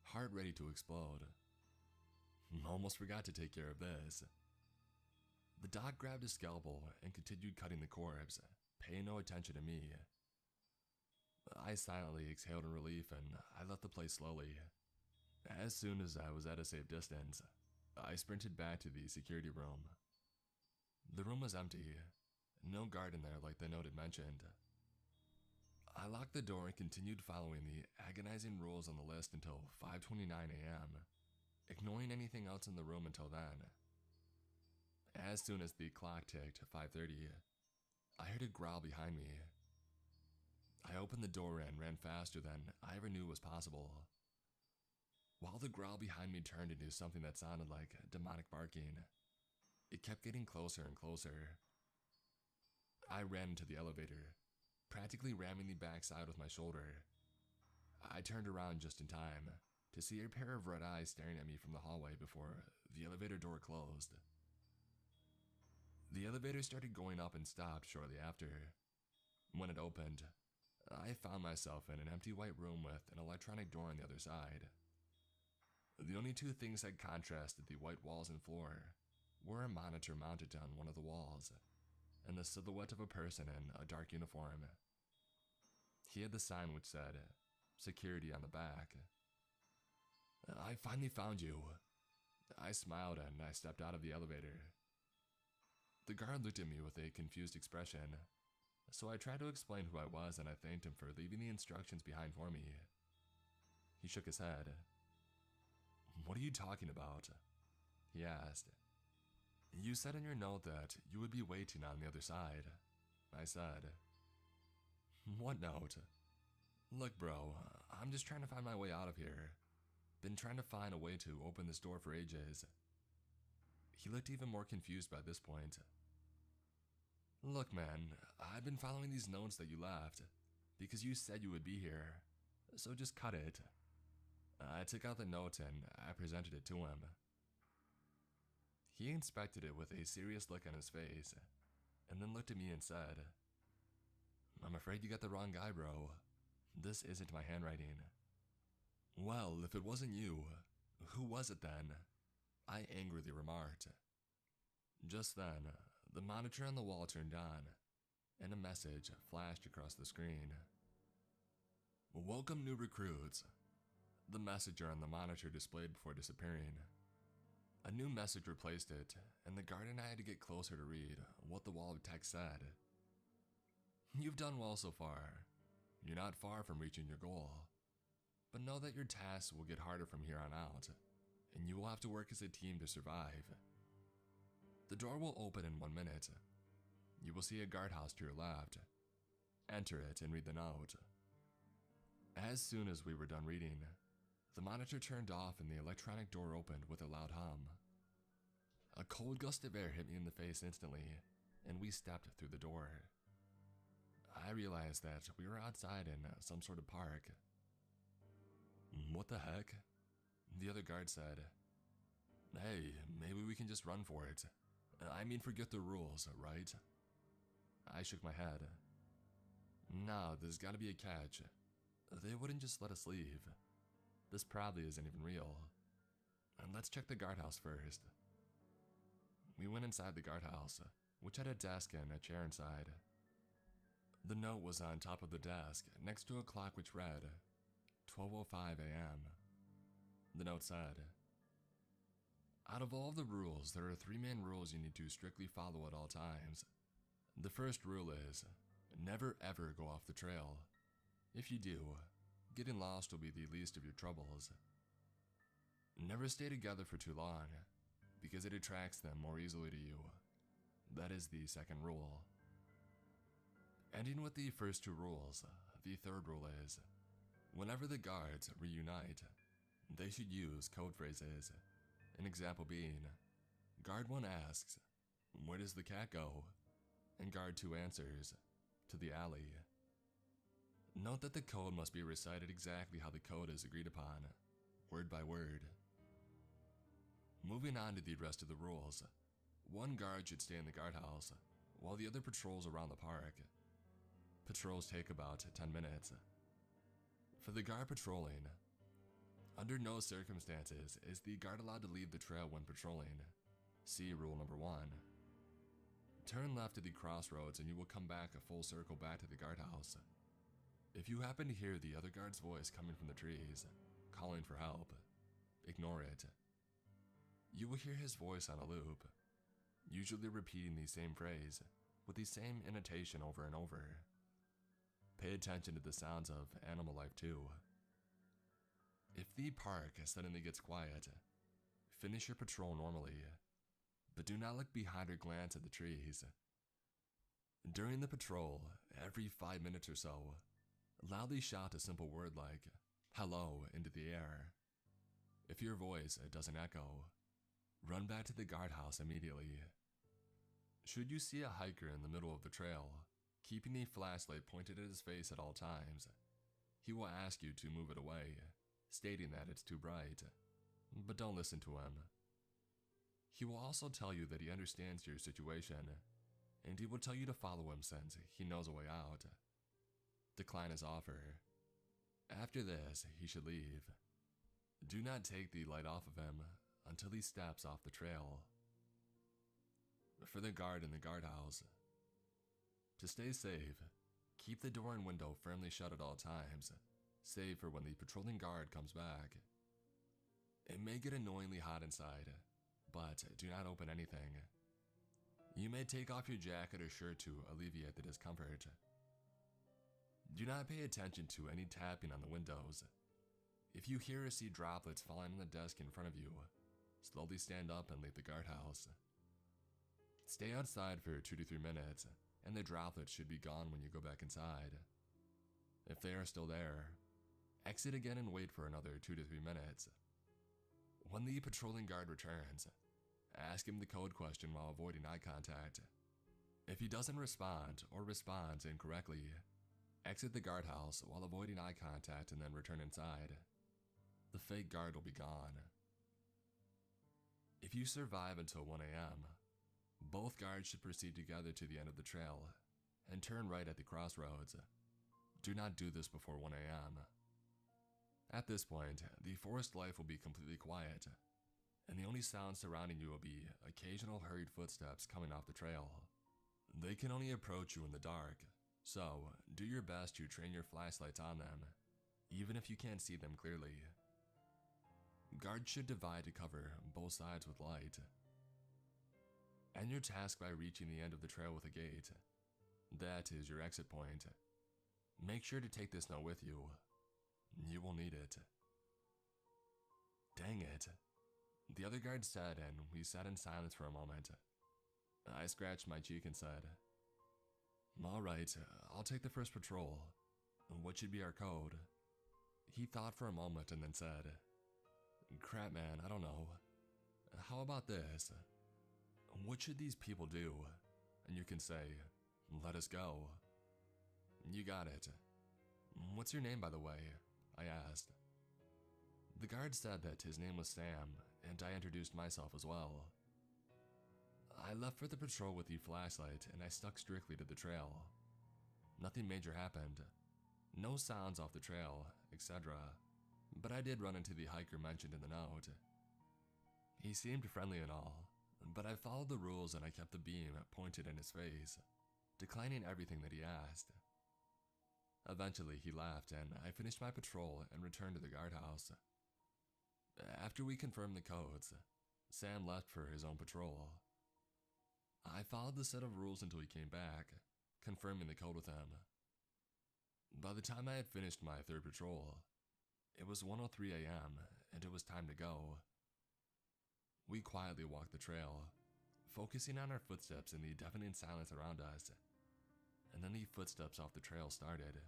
S11: heart ready to explode. Almost forgot to take care of this. The doc grabbed his scalpel and continued cutting the corpse, paying no attention to me. I silently exhaled in relief and I left the place slowly. As soon as I was at a safe distance, I sprinted back to the security room. The room was empty, no guard in there like the note had mentioned. I locked the door and continued following the agonizing rules on the list until 5:29 a.m., ignoring anything else in the room until then. As soon as the clock ticked 5:30, I heard a growl behind me. I opened the door and ran faster than I ever knew was possible. While the growl behind me turned into something that sounded like demonic barking, it kept getting closer and closer. I ran into the elevator, practically ramming the backside with my shoulder. I turned around just in time to see a pair of red eyes staring at me from the hallway before the elevator door closed. The elevator started going up and stopped shortly after. When it opened, I found myself in an empty white room with an electronic door on the other side. The only two things that contrasted the white walls and floor were a monitor mounted on one of the walls and the silhouette of a person in a dark uniform. He had the sign which said, "Security" on the back. "I finally found you." I smiled and I stepped out of the elevator. The guard looked at me with a confused expression, so I tried to explain who I was and I thanked him for leaving the instructions behind for me. He shook his head. "What are you talking about?" he asked. "You said in your note that you would be waiting on the other side," I said. "What note?" "Look, bro, I'm just trying to find my way out of here. Been trying to find a way to open this door for ages." He looked even more confused by this point. "Look, man, I've been following these notes that you left because you said you would be here, so just cut it." I took out the note and I presented it to him. He inspected it with a serious look on his face, and then looked at me and said, "I'm afraid you got the wrong guy, bro. This isn't my handwriting." "Well, if it wasn't you, who was it then?" I angrily remarked. Just then, the monitor on the wall turned on, and a message flashed across the screen. "Welcome, new recruits." The messenger on the monitor displayed before disappearing. A new message replaced it, and the guard and I had to get closer to read what the wall of text said. "You've done well so far. You're not far from reaching your goal. But know that your tasks will get harder from here on out, and you will have to work as a team to survive. The door will open in 1 minute. You will see a guardhouse to your left. Enter it and read the note." As soon as we were done reading, the monitor turned off and the electronic door opened with a loud hum. A cold gust of air hit me in the face instantly, and we stepped through the door. I realized that we were outside in some sort of park. "What the heck?" the other guard said. "Hey, maybe we can just run for it. I mean, forget the rules, right?" I shook my head. "No, there's gotta be a catch. They wouldn't just let us leave. This probably isn't even real. And let's check the guardhouse first." We went inside the guardhouse, which had a desk and a chair inside. The note was on top of the desk, next to a clock which read 12:05 a.m. The note said, "Out of all of the rules, there are 3 main rules you need to strictly follow at all times. The first rule is, never ever go off the trail. If you do, getting lost will be the least of your troubles. Never stay together for too long, because it attracts them more easily to you. That is the second rule. Ending with the first 2 rules, the third rule is, whenever the guards reunite, they should use code phrases. An example being, Guard 1 asks, 'Where does the cat go?' and guard 2 answers to the alley. Note that the code must be recited exactly how the code is agreed upon, word by word. Moving on to the rest of the rules, 1 guard should stay in the guardhouse, while the other patrols around the park. Patrols take about 10 minutes. For the guard patrolling, under no circumstances is the guard allowed to leave the trail when patrolling. See rule number 1. Turn left at the crossroads and you will come back a full circle back to the guardhouse. If you happen to hear the other guard's voice coming from the trees, calling for help, ignore it. You will hear his voice on a loop, usually repeating the same phrase with the same intonation over and over. Pay attention to the sounds of animal life too. If the park suddenly gets quiet, finish your patrol normally, but do not look behind or glance at the trees. During the patrol, every 5 minutes or so, loudly shout a simple word like hello into the air. If your voice doesn't echo, run back to the guardhouse immediately. Should you see a hiker in the middle of the trail, keeping a flashlight pointed at his face at all times, he will ask you to move it away, stating that it's too bright, but don't listen to him. He will also tell you that he understands your situation, and he will tell you to follow him since he knows a way out. Decline his offer. After this, he should leave. Do not take the light off of him until he steps off the trail. For the guard in the guardhouse, to stay safe, keep the door and window firmly shut at all times, save for when the patrolling guard comes back. It may get annoyingly hot inside, but do not open anything. You may take off your jacket or shirt to alleviate the discomfort. Do not pay attention to any tapping on the windows. If you hear or see droplets falling on the desk in front of you, slowly stand up and leave the guardhouse. Stay outside for 2 to 3 minutes, and the droplets should be gone when you go back inside. If they are still there, exit again and wait for another 2 to 3 minutes. When the patrolling guard returns, ask him the code question while avoiding eye contact. If he doesn't respond or responds incorrectly, exit the guardhouse while avoiding eye contact and then return inside. The fake guard will be gone. If you survive until 1 a.m., both guards should proceed together to the end of the trail and turn right at the crossroads. Do not do this before 1 a.m. At this point, the forest life will be completely quiet, and the only sound surrounding you will be occasional hurried footsteps coming off the trail. They can only approach you in the dark, so do your best to train your flashlights on them, even if you can't see them clearly. Guards should divide to cover both sides with light. End your task by reaching the end of the trail with a gate. That is your exit point. Make sure to take this note with you. You will need it. Dang it. The other guard said, and we sat in silence for a moment. I scratched my cheek and said, "Alright, I'll take the first patrol. What should be our code?" He thought for a moment and then said, "Crap, man, I don't know. How about this? What should these people do?" And you can say, "Let us go." You got it. "What's your name, by the way?" I asked. The guard said that his name was Sam, and I introduced myself as well. I left for the patrol with the flashlight, and I stuck strictly to the trail. Nothing major happened. No sounds off the trail, etc. But I did run into the hiker mentioned in the note. He seemed friendly and all, but I followed the rules and I kept the beam pointed in his face, declining everything that he asked. Eventually he left and I finished my patrol and returned to the guardhouse. After we confirmed the codes, Sam left for his own patrol. I followed the set of rules until he came back, confirming the code with him. By the time I had finished my third patrol, it was 1:03 a.m. and it was time to go. We quietly walked the trail, focusing on our footsteps in the deafening silence around us, and then the footsteps off the trail started.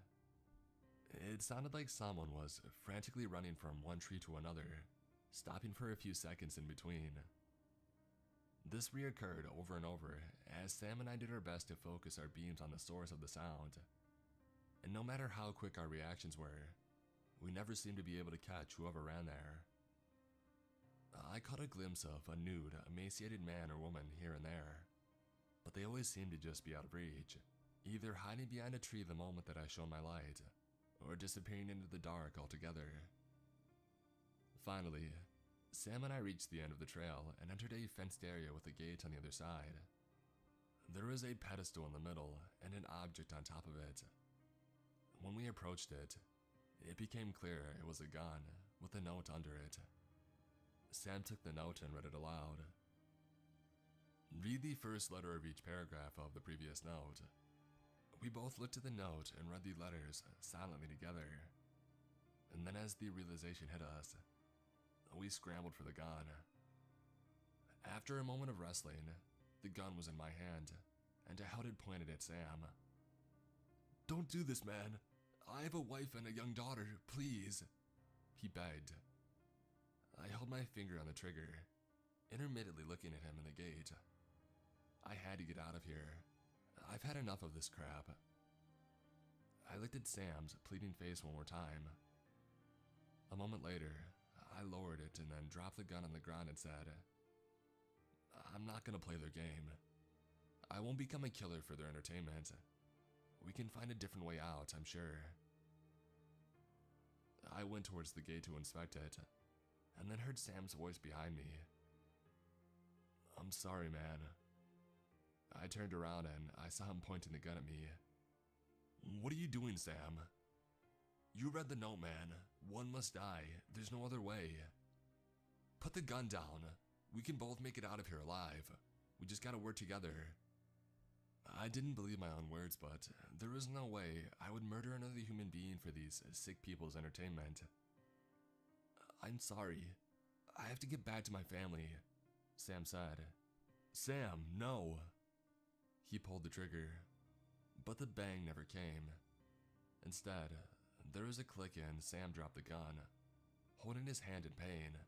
S11: It sounded like someone was frantically running from one tree to another, stopping for a few seconds in between. This reoccurred over and over as Sam and I did our best to focus our beams on the source of the sound. And no matter how quick our reactions were, we never seemed to be able to catch whoever ran there. I caught a glimpse of a nude, emaciated man or woman here and there, but they always seemed to just be out of reach, either hiding behind a tree the moment that I shone my light, or disappearing into the dark altogether. Finally, Sam and I reached the end of the trail and entered a fenced area with a gate on the other side. There was a pedestal in the middle and an object on top of it. When we approached it, it became clear it was a gun with a note under it. Sam took the note and read it aloud. Read the first letter of each paragraph of the previous note. We both looked at the note and read the letters silently together. And then as the realization hit us, we scrambled for the gun. After a moment of wrestling, the gun was in my hand, and I held it pointed at Sam. "Don't do this, man. I have a wife and a young daughter, please," he begged. I held my finger on the trigger, intermittently looking at him in the gate. I had to get out of here. I've had enough of this crap. I looked at Sam's pleading face one more time. A moment later, I lowered it and then dropped the gun on the ground and said, "I'm not gonna play their game. I won't become a killer for their entertainment. We can find a different way out, I'm sure." I went towards the gate to inspect it, and then heard Sam's voice behind me. "I'm sorry, man." I turned around and I saw him pointing the gun at me. "What are you doing, Sam? You read the note, man. One must die. There's no other way. Put the gun down. We can both make it out of here alive. We just gotta work together." I didn't believe my own words, but there was no way I would murder another human being for these sick people's entertainment. "I'm sorry. I have to get back to my family," Sam said. "Sam, no." He pulled the trigger, but the bang never came. Instead, there was a click and Sam dropped the gun, holding his hand in pain.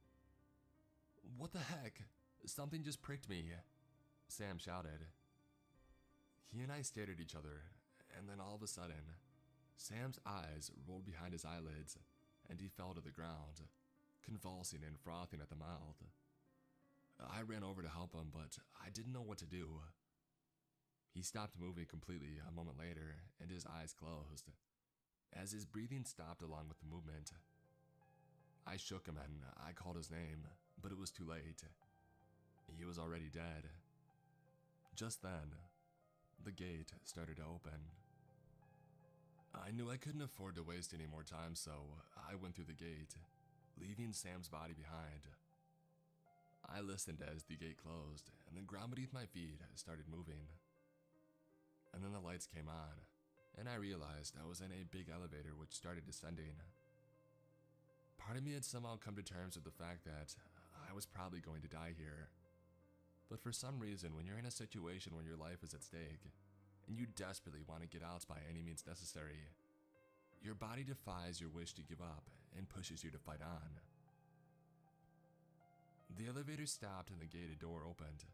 S11: "What the heck? Something just pricked me," Sam shouted. He and I stared at each other, and then all of a sudden, Sam's eyes rolled behind his eyelids, and he fell to the ground, convulsing and frothing at the mouth. I ran over to help him, but I didn't know what to do. He stopped moving completely a moment later, and his eyes closed, as his breathing stopped along with the movement. I shook him and I called his name, but it was too late. He was already dead. Just then, the gate started to open. I knew I couldn't afford to waste any more time, so I went through the gate, leaving Sam's body behind. I listened as the gate closed, and the ground beneath my feet started moving. And then the lights came on, and I realized I was in a big elevator which started descending. Part of me had somehow come to terms with the fact that I was probably going to die here. But for some reason, when you're in a situation where your life is at stake, and you desperately want to get out by any means necessary, your body defies your wish to give up and pushes you to fight on. The elevator stopped and the gated door opened,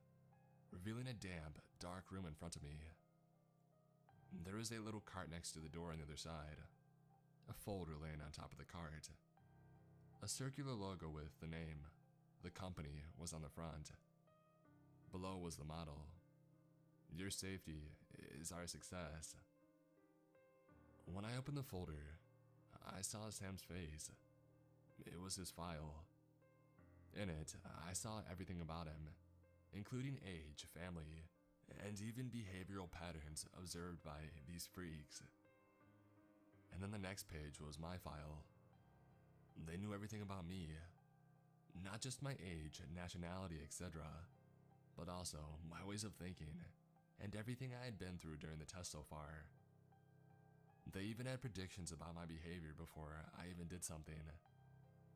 S11: revealing a damp, dark room in front of me. There was a little cart next to the door on the other side, a folder laying on top of the cart. A circular logo with the name, the company, was on the front. Below was the motto, "Your safety is our success." When I opened the folder, I saw Sam's face. It was his file. In it, I saw everything about him, including age, family, and even behavioral patterns observed by these freaks. And then the next page was my file. They knew everything about me, not just my age, nationality, etc., but also my ways of thinking and everything I had been through during the test so far. They even had predictions about my behavior before I even did something.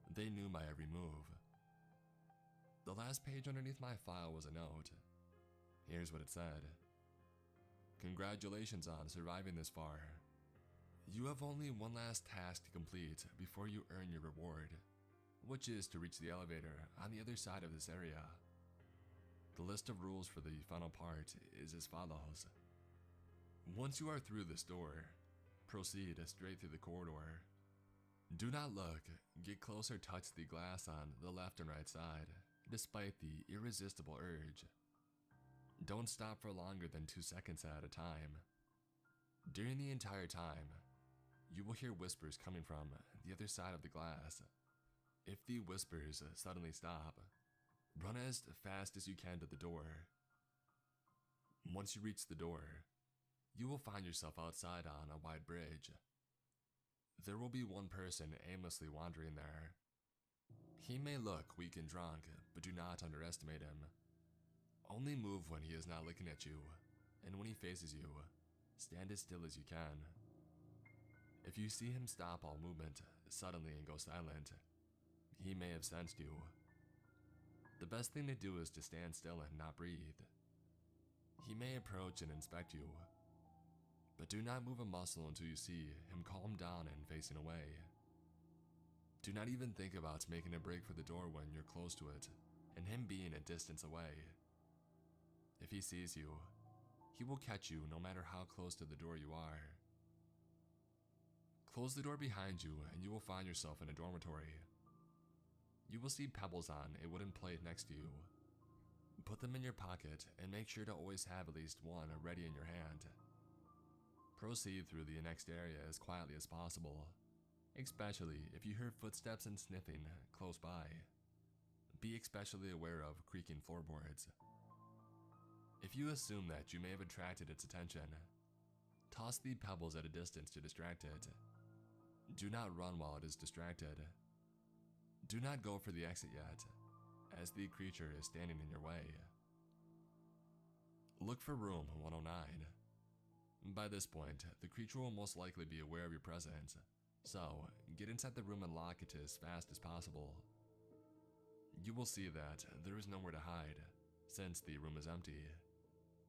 S11: They knew my every move. The last page underneath my file was a note. Here's what it said. "Congratulations on surviving this far. You have only one last task to complete before you earn your reward, which is to reach the elevator on the other side of this area. The list of rules for the final part is as follows. Once you are through this door, proceed straight through the corridor. Do not look, get close or touch the glass on the left and right side, despite the irresistible urge. Don't stop for longer than 2 seconds at a time. During the entire time, you will hear whispers coming from the other side of the glass. If the whispers suddenly stop, run as fast as you can to the door. Once you reach the door, you will find yourself outside on a wide bridge. There will be one person aimlessly wandering there. He may look weak and drunk, but do not underestimate him. Only move when he is not looking at you, and when he faces you, stand as still as you can. If you see him stop all movement suddenly and go silent, he may have sensed you. The best thing to do is to stand still and not breathe. He may approach and inspect you, but do not move a muscle until you see him calm down and facing away. Do not even think about making a break for the door when you're close to it, and him being a distance away. If he sees you, he will catch you no matter how close to the door you are. Close the door behind you and you will find yourself in a dormitory. You will see pebbles on a wooden plate next to you. Put them in your pocket and make sure to always have at least one ready in your hand. Proceed through the next area as quietly as possible, especially if you hear footsteps and sniffing close by. Be especially aware of creaking floorboards. If you assume that you may have attracted its attention, toss the pebbles at a distance to distract it. Do not run while it is distracted. Do not go for the exit yet, as the creature is standing in your way. Look for room 109. By this point, the creature will most likely be aware of your presence, so get inside the room and lock it as fast as possible. You will see that there is nowhere to hide, since the room is empty.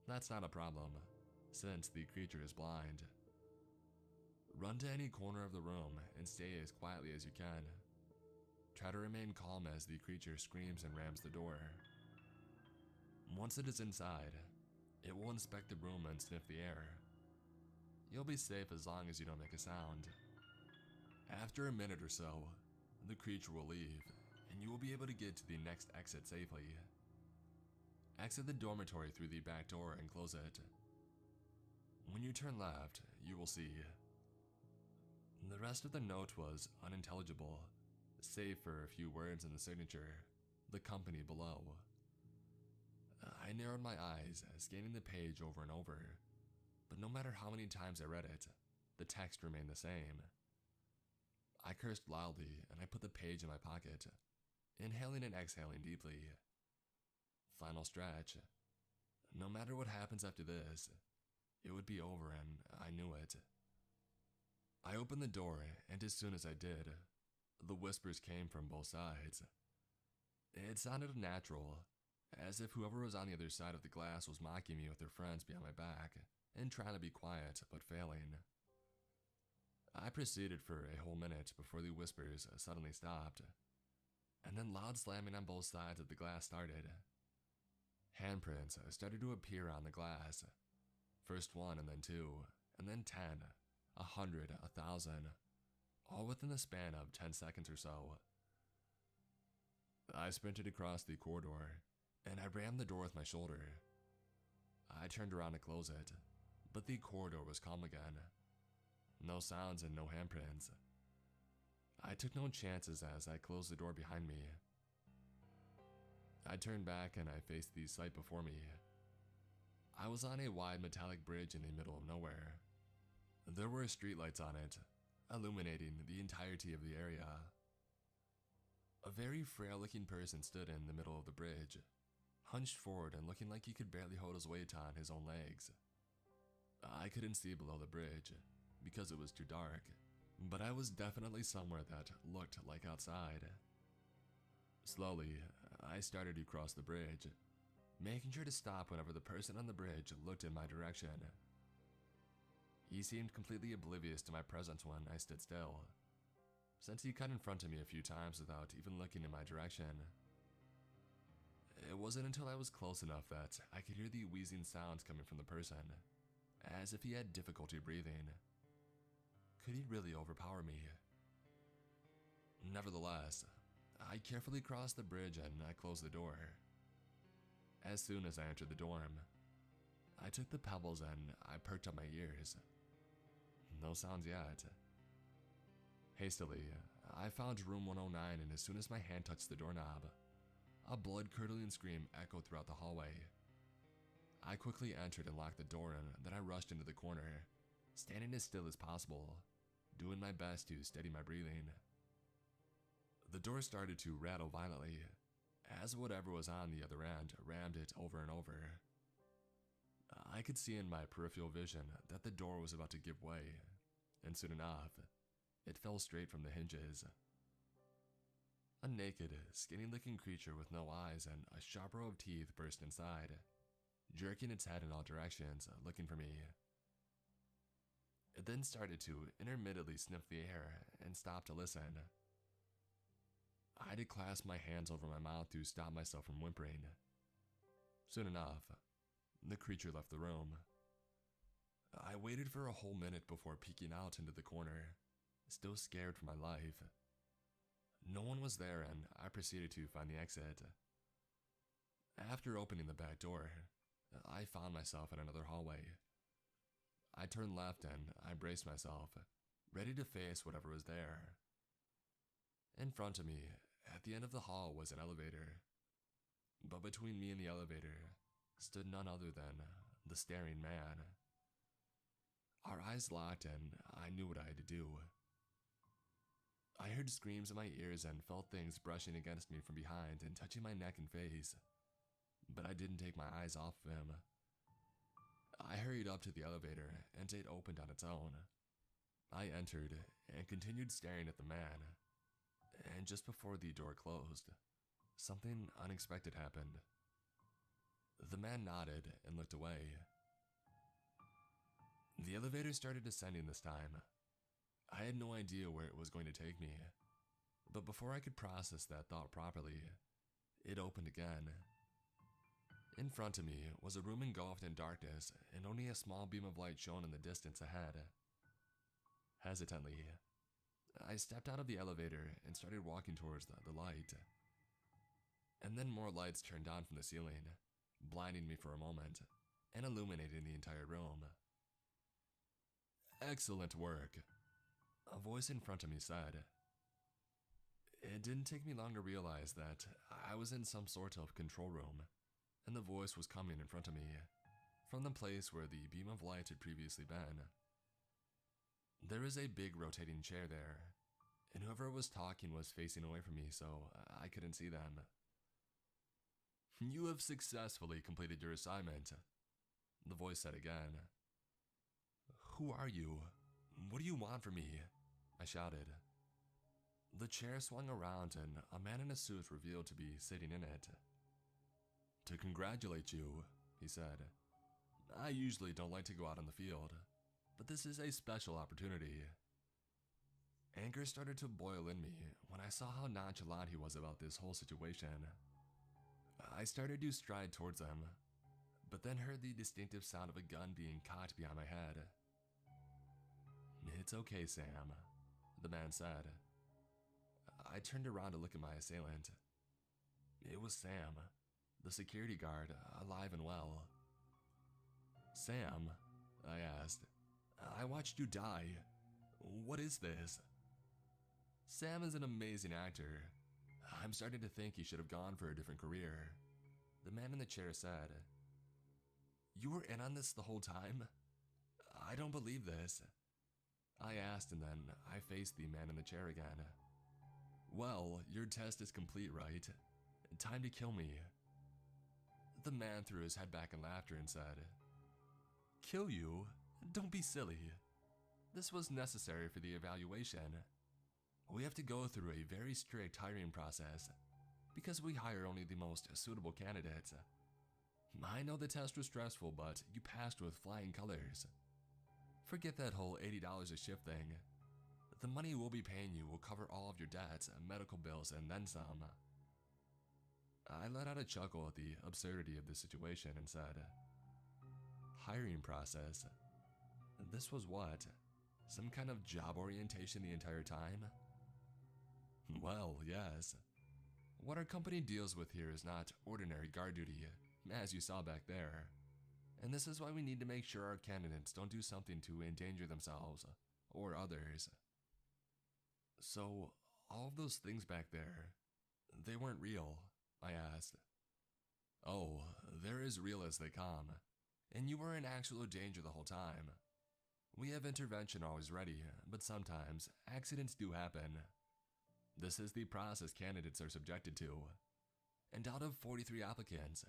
S11: That's not a problem, since the creature is blind. Run to any corner of the room and stay as quietly as you can. Try to remain calm as the creature screams and rams the door. Once it is inside, it will inspect the room and sniff the air. You'll be safe as long as you don't make a sound. After a minute or so, the creature will leave, and you will be able to get to the next exit safely. Exit the dormitory through the back door and close it. When you turn left, you will see. The rest of the note was unintelligible, save for a few words in the signature, the company below. I narrowed my eyes, scanning the page over and over, but no matter how many times I read it, the text remained the same. I cursed loudly and I put the page in my pocket, inhaling and exhaling deeply. Final stretch. No matter what happens after this, it would be over and I knew it. I opened the door, and as soon as I did, the whispers came from both sides. It sounded unnatural, as if whoever was on the other side of the glass was mocking me with their friends behind my back and trying to be quiet, but failing. I proceeded for a whole minute before the whispers suddenly stopped, and then loud slamming on both sides of the glass started. Handprints started to appear on the glass. First 1 and then 2, and then 10, 100, 1,000, all within the span of 10 seconds or so. I sprinted across the corridor, and I rammed the door with my shoulder. I turned around to close it, but the corridor was calm again. No sounds and no handprints. I took no chances as I closed the door behind me. I turned back and I faced the sight before me. I was on a wide metallic bridge in the middle of nowhere. There were streetlights on it, illuminating the entirety of the area. A very frail-looking person stood in the middle of the bridge, hunched forward and looking like he could barely hold his weight on his own legs. I couldn't see below the bridge, because it was too dark, but I was definitely somewhere that looked like outside. Slowly, I started to cross the bridge, making sure to stop whenever the person on the bridge looked in my direction. He seemed completely oblivious to my presence when I stood still, since he cut in front of me a few times without even looking in my direction. It wasn't until I was close enough that I could hear the wheezing sounds coming from the person, as if he had difficulty breathing. Could he really overpower me? Nevertheless, I carefully crossed the bridge and I closed the door. As soon as I entered the dorm, I took the pebbles and I perked up my ears. No sounds yet. Hastily, I found room 109, and as soon as my hand touched the doorknob, a blood-curdling scream echoed throughout the hallway. I quickly entered and locked the door, and then I rushed into the corner, standing as still as possible, doing my best to steady my breathing. The door started to rattle violently, as whatever was on the other end rammed it over and over. I could see in my peripheral vision that the door was about to give way, and soon enough, it fell straight from the hinges. A naked, skinny-looking creature with no eyes and a sharp row of teeth burst inside, jerking its head in all directions, looking for me. It then started to intermittently sniff the air and stop to listen. I had to clasp my hands over my mouth to stop myself from whimpering. Soon enough, the creature left the room. I waited for a whole minute before peeking out into the corner, still scared for my life. No one was there, and I proceeded to find the exit. After opening the back door, I found myself in another hallway. I turned left and I braced myself, ready to face whatever was there. In front of me, at the end of the hall, was an elevator. But between me and the elevator stood none other than the staring man. Our eyes locked, and I knew what I had to do. I heard screams in my ears and felt things brushing against me from behind and touching my neck and face, but I didn't take my eyes off of him. I hurried up to the elevator, and it opened on its own. I entered and continued staring at the man, and just before the door closed, something unexpected happened. The man nodded and looked away. The elevator started descending this time. I had no idea where it was going to take me, but before I could process that thought properly, it opened again. In front of me was a room engulfed in darkness, and only a small beam of light shone in the distance ahead. Hesitantly, I stepped out of the elevator and started walking towards the light. And then more lights turned on from the ceiling, blinding me for a moment and illuminating the entire room. "Excellent work," a voice in front of me said. It didn't take me long to realize that I was in some sort of control room, and the voice was coming in front of me, from the place where the beam of light had previously been. There is a big rotating chair there, and whoever was talking was facing away from me, so I couldn't see them. "You have successfully completed your assignment," the voice said again. "Who are you? What do you want from me?" I shouted. The chair swung around and a man in a suit revealed to be sitting in it. "To congratulate you," he said. "I usually don't like to go out on the field, but this is a special opportunity." Anger started to boil in me when I saw how nonchalant he was about this whole situation. I started to stride towards him, but then heard the distinctive sound of a gun being cocked behind my head. "It's okay, Sam," the man said. I turned around to look at my assailant. It was Sam, the security guard, alive and well. "Sam," I asked, "I watched you die. What is this?" Sam is an amazing actor. I'm starting to think he should have gone for a different career," the man in the chair said. "You were in on this the whole time? I don't believe this," I asked, and then I faced the man in the chair again. "Well, your test is complete, right? Time to kill me." The man threw his head back in laughter and said, "Kill you? Don't be silly. This was necessary for the evaluation. We have to go through a very strict hiring process because we hire only the most suitable candidates. I know the test was stressful, but you passed with flying colors. Forget that whole $80 a shift thing. The money we'll be paying you will cover all of your debts, medical bills, and then some." I let out a chuckle at the absurdity of the situation and said, hiring process? This was what? Some kind of job orientation the entire time? Well, yes. What our company deals with here is not ordinary guard duty, as you saw back there. And this is why we need to make sure our candidates don't do something to endanger themselves or others. So, all of those things back there, they weren't real, I asked. Oh, they're as real as they come, and you were in actual danger the whole time. We have intervention always ready, but sometimes accidents do happen. This is the process candidates are subjected to. And out of 43 applicants,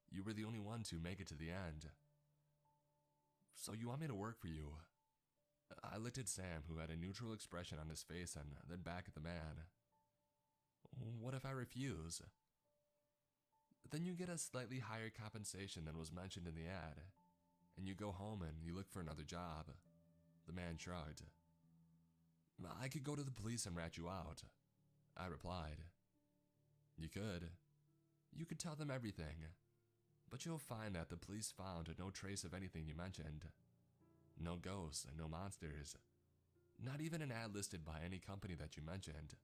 S11: you were the only one to make it to the end. So you want me to work for you? I looked at Sam, who had a neutral expression on his face, and then back at the man. What if I refuse? Then you get a slightly higher compensation than was mentioned in the ad, and you go home and you look for another job. The man shrugged. I could go to the police and rat you out, I replied. You could. You could tell them everything, but you'll find that the police found no trace of anything you mentioned. No ghosts and no monsters. Not even an ad listed by any company that you mentioned.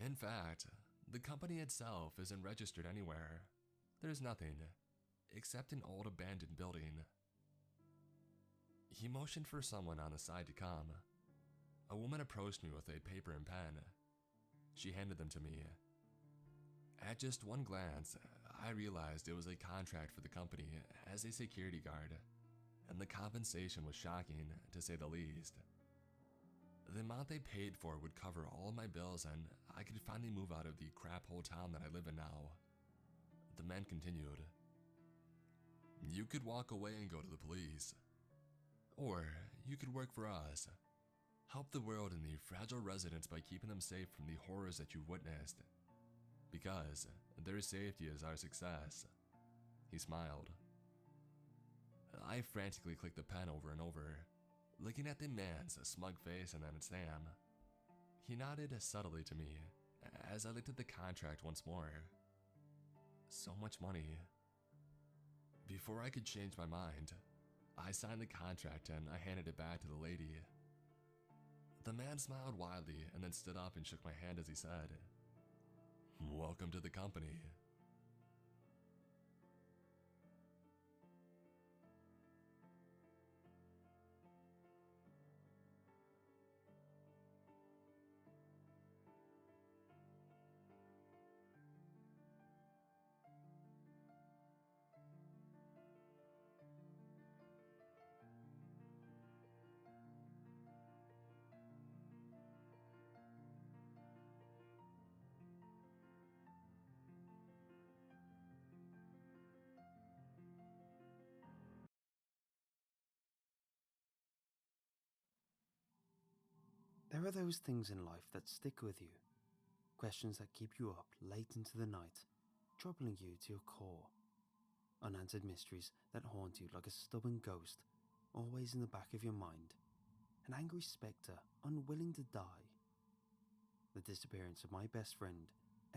S11: In fact, the company itself isn't registered anywhere. There's nothing, except an old abandoned building. He motioned for someone on the side to come. A woman approached me with a paper and pen. She handed them to me. At just one glance, I realized it was a contract for the company as a security guard, and the compensation was shocking, to say the least. The amount they paid for would cover all of my bills, and I could finally move out of the crap hole town that I live in now. The man continued. You could walk away and go to the police. Or you could work for us. Help the world and the fragile residents by keeping them safe from the horrors that you've witnessed. Because their safety is our success. He smiled. I frantically clicked the pen over and over, looking at the man's smug face and then at Sam. He nodded subtly to me as I looked at the contract once more. So much money. Before I could change my mind, I signed the contract and I handed it back to the lady. The man smiled widely and then stood up and shook my hand as he said, Welcome to the company.
S12: There are those things in life that stick with you. Questions that keep you up late into the night, troubling you to your core. Unanswered mysteries that haunt you like a stubborn ghost, always in the back of your mind. An angry spectre, unwilling to die. The disappearance of my best friend,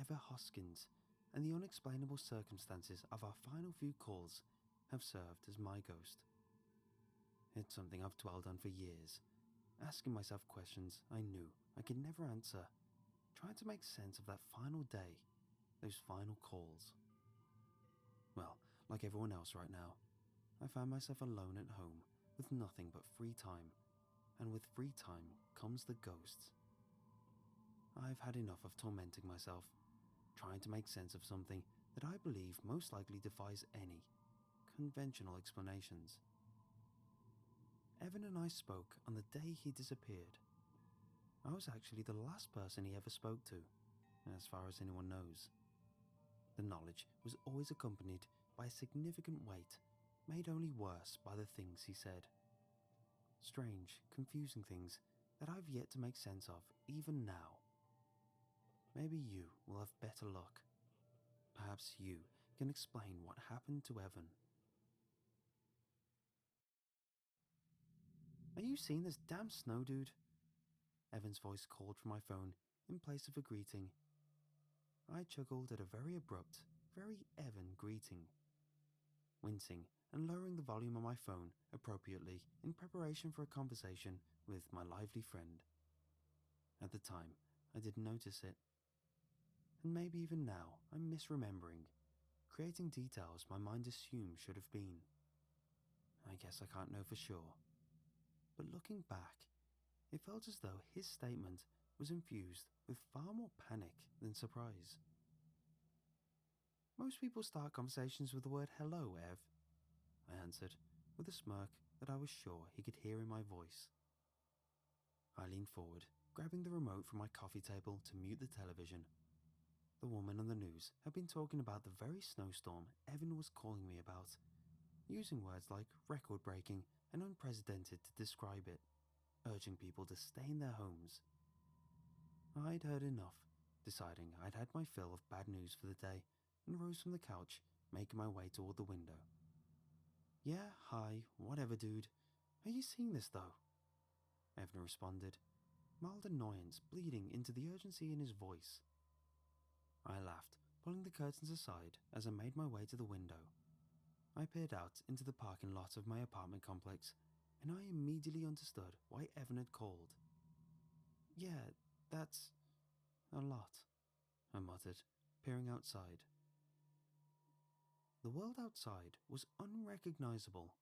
S12: Eva Hoskins, and the unexplainable circumstances of our final few calls have served as my ghost. It's something I've dwelled on for years, asking myself questions I knew I could never answer, trying to make sense of that final day, those final calls. Well, like everyone else right now, I found myself alone at home with nothing but free time, and with free time comes the ghosts. I've had enough of tormenting myself, trying to make sense of something that I believe most likely defies any conventional explanations. Evan and I spoke on the day he disappeared. I was actually the last person he ever spoke to, as far as anyone knows. The knowledge was always accompanied by a significant weight, made only worse by the things he said. Strange, confusing things that I've yet to make sense of even now. Maybe you will have better luck. Perhaps you can explain what happened to Evan. Are you seeing this damn snow, dude? Evan's voice called from my phone in place of a greeting. I chuckled at a very abrupt very Evan greeting. Wincing and lowering the volume on my phone appropriately in preparation for a conversation with my lively friend. At the time, I didn't notice it. And maybe even now, I'm misremembering, creating details my mind assumed should have been. I guess I can't know for sure. But looking back, it felt as though his statement was infused with far more panic than surprise. Most people start conversations with the word hello, Ev, I answered, with a smirk that I was sure he could hear in my voice. I leaned forward, grabbing the remote from my coffee table to mute the television. The woman on the news had been talking about the very snowstorm Evan was calling me about, using words like record-breaking and unprecedented to describe it, urging people to stay in their homes. I'd heard enough, deciding I'd had my fill of bad news for the day, and rose from the couch, making my way toward the window. Yeah, hi, whatever, dude. Are you seeing this, though? Evan responded, mild annoyance bleeding into the urgency in his voice. I laughed, pulling the curtains aside as I made my way to the window. I peered out into the parking lot of my apartment complex, and I immediately understood why Evan had called. Yeah, that's a lot, I muttered, peering outside. The world outside was unrecognizable,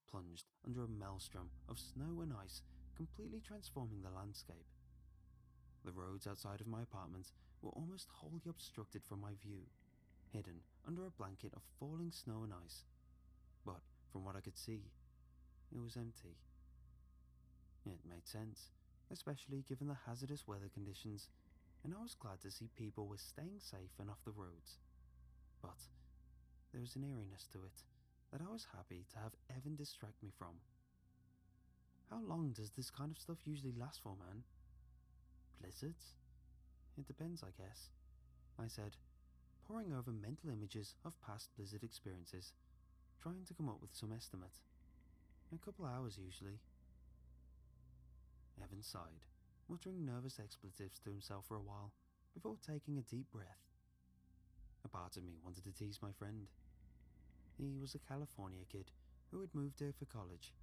S12: plunged under a maelstrom of snow and ice, completely transforming the landscape. The roads outside of my apartment were almost wholly obstructed from my view, hidden under a blanket of falling snow and ice. But from what I could see, it was empty. It made sense, especially given the hazardous weather conditions, and I was glad to see people were staying safe and off the roads. But there was an eeriness to it that I was happy to have Evan distract me from. How long does this kind of stuff usually last for, man? Blizzards? It depends, I guess, I said, poring over mental images of past blizzard experiences, trying to come up with some estimate. A couple hours usually. Evan sighed, muttering nervous expletives to himself for a while, before taking a deep breath. A part of me wanted to tease my friend. He was a California kid who had moved here for college,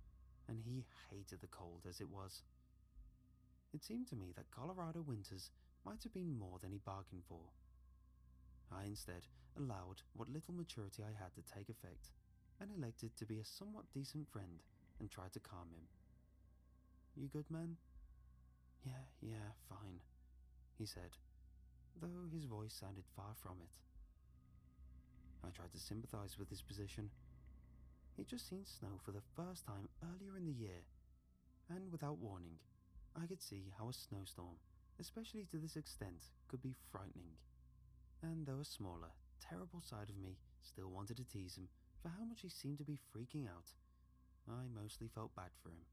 S12: and he hated the cold as it was. It seemed to me that Colorado winters might have been more than he bargained for. I instead allowed what little maturity I had to take effect, and elected to be a somewhat decent friend and tried to calm him. You good, man? Yeah, fine, he said, though his voice sounded far from it. I tried to sympathize with his position. He'd just seen snow for the first time earlier in the year, and without warning, I could see how a snowstorm, especially to this extent, could be frightening. And though a smaller, terrible side of me still wanted to tease him for how much he seemed to be freaking out, I mostly felt bad for him.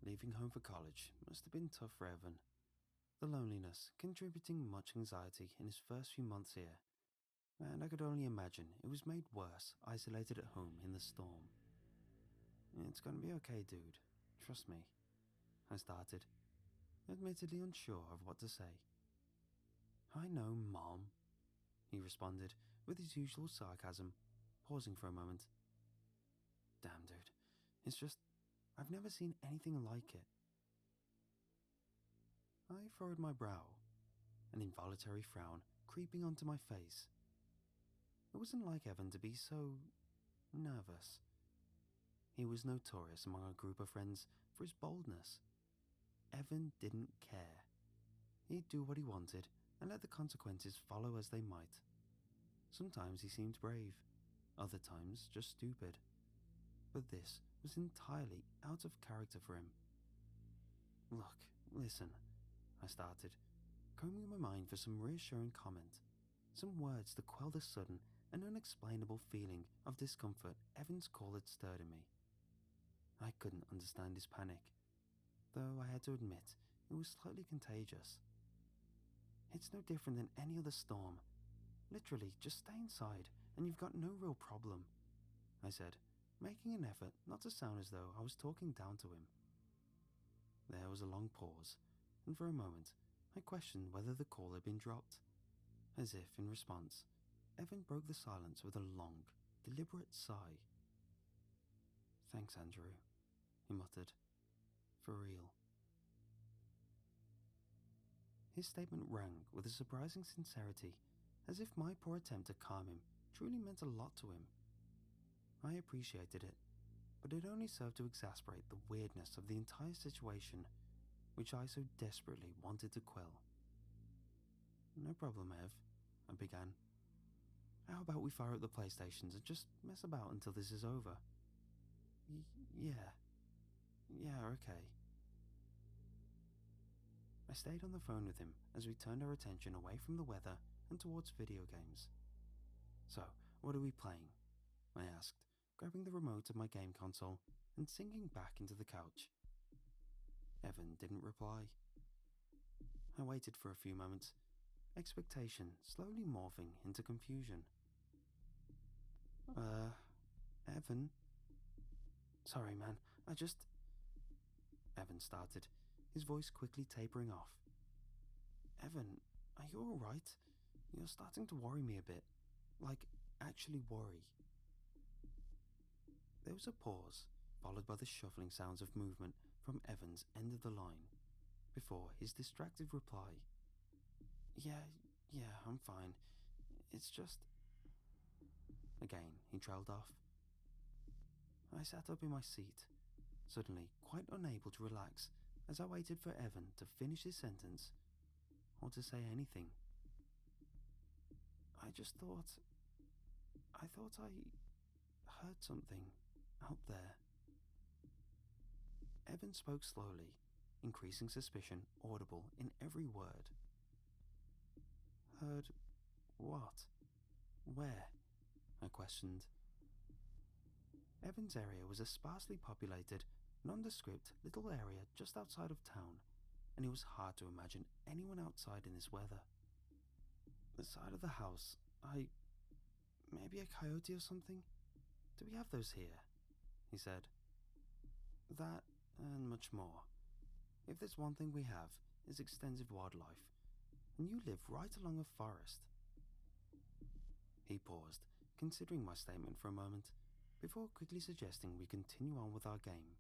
S12: Leaving home for college must have been tough for Evan, the loneliness contributing much anxiety in his first few months here, and I could only imagine it was made worse isolated at home in the storm. It's gonna be okay, dude. Trust me, I started, admittedly unsure of what to say. I know, Mom, he responded with his usual sarcasm, pausing for a moment. Damn, dude, it's just, I've never seen anything like it. I furrowed my brow, an involuntary frown creeping onto my face. It wasn't like Evan to be so nervous. He was notorious among our group of friends for his boldness. Evan didn't care. He'd do what he wanted and let the consequences follow as they might. Sometimes he seemed brave, other times just stupid. But this was entirely out of character for him. Look, listen, I started, combing my mind for some reassuring comment, some words to quell the sudden and unexplainable feeling of discomfort Evan's call had stirred in me. I couldn't understand his panic, though I had to admit it was slightly contagious. It's no different than any other storm. Literally, just stay inside and you've got no real problem, I said, making an effort not to sound as though I was talking down to him. There was a long pause, and for a moment I questioned whether the call had been dropped, as if in response, Evan broke the silence with a long, deliberate sigh. "Thanks, Andrew," he muttered. "For real." His statement rang with a surprising sincerity, as if my poor attempt to calm him truly meant a lot to him. I appreciated it, but it only served to exasperate the weirdness of the entire situation, which I so desperately wanted to quell. "No problem, Ev," I began. "How about we fire up the PlayStations and just mess about until this is over?" Yeah. Yeah, okay." I stayed on the phone with him as we turned our attention away from the weather and towards video games. "So, what are we playing?" I asked, grabbing the remote of my game console and sinking back into the couch. Evan didn't reply. I waited for a few moments, expectation slowly morphing into confusion. Evan? Sorry, man, Evan started, his voice quickly tapering off. "Evan, are you alright? You're starting to worry me a bit. Like, actually worry." There was a pause, followed by the shuffling sounds of movement from Evan's end of the line, before his distracted reply. Yeah, I'm fine. It's just..." Again, he trailed off. I sat up in my seat, suddenly quite unable to relax as I waited for Evan to finish his sentence or to say anything. I thought I heard something out there." Evan spoke slowly, increasing suspicion audible in every word. "Heard what? Where?" I questioned. Evan's area was a sparsely populated, nondescript little area just outside of town, and it was hard to imagine anyone outside in this weather. "The side of the house, maybe a coyote or something? Do we have those here?" he said. "That, and much more. If there's one thing we have, is extensive wildlife, and you live right along a forest." He paused, considering my statement for a moment, before quickly suggesting we continue on with our game.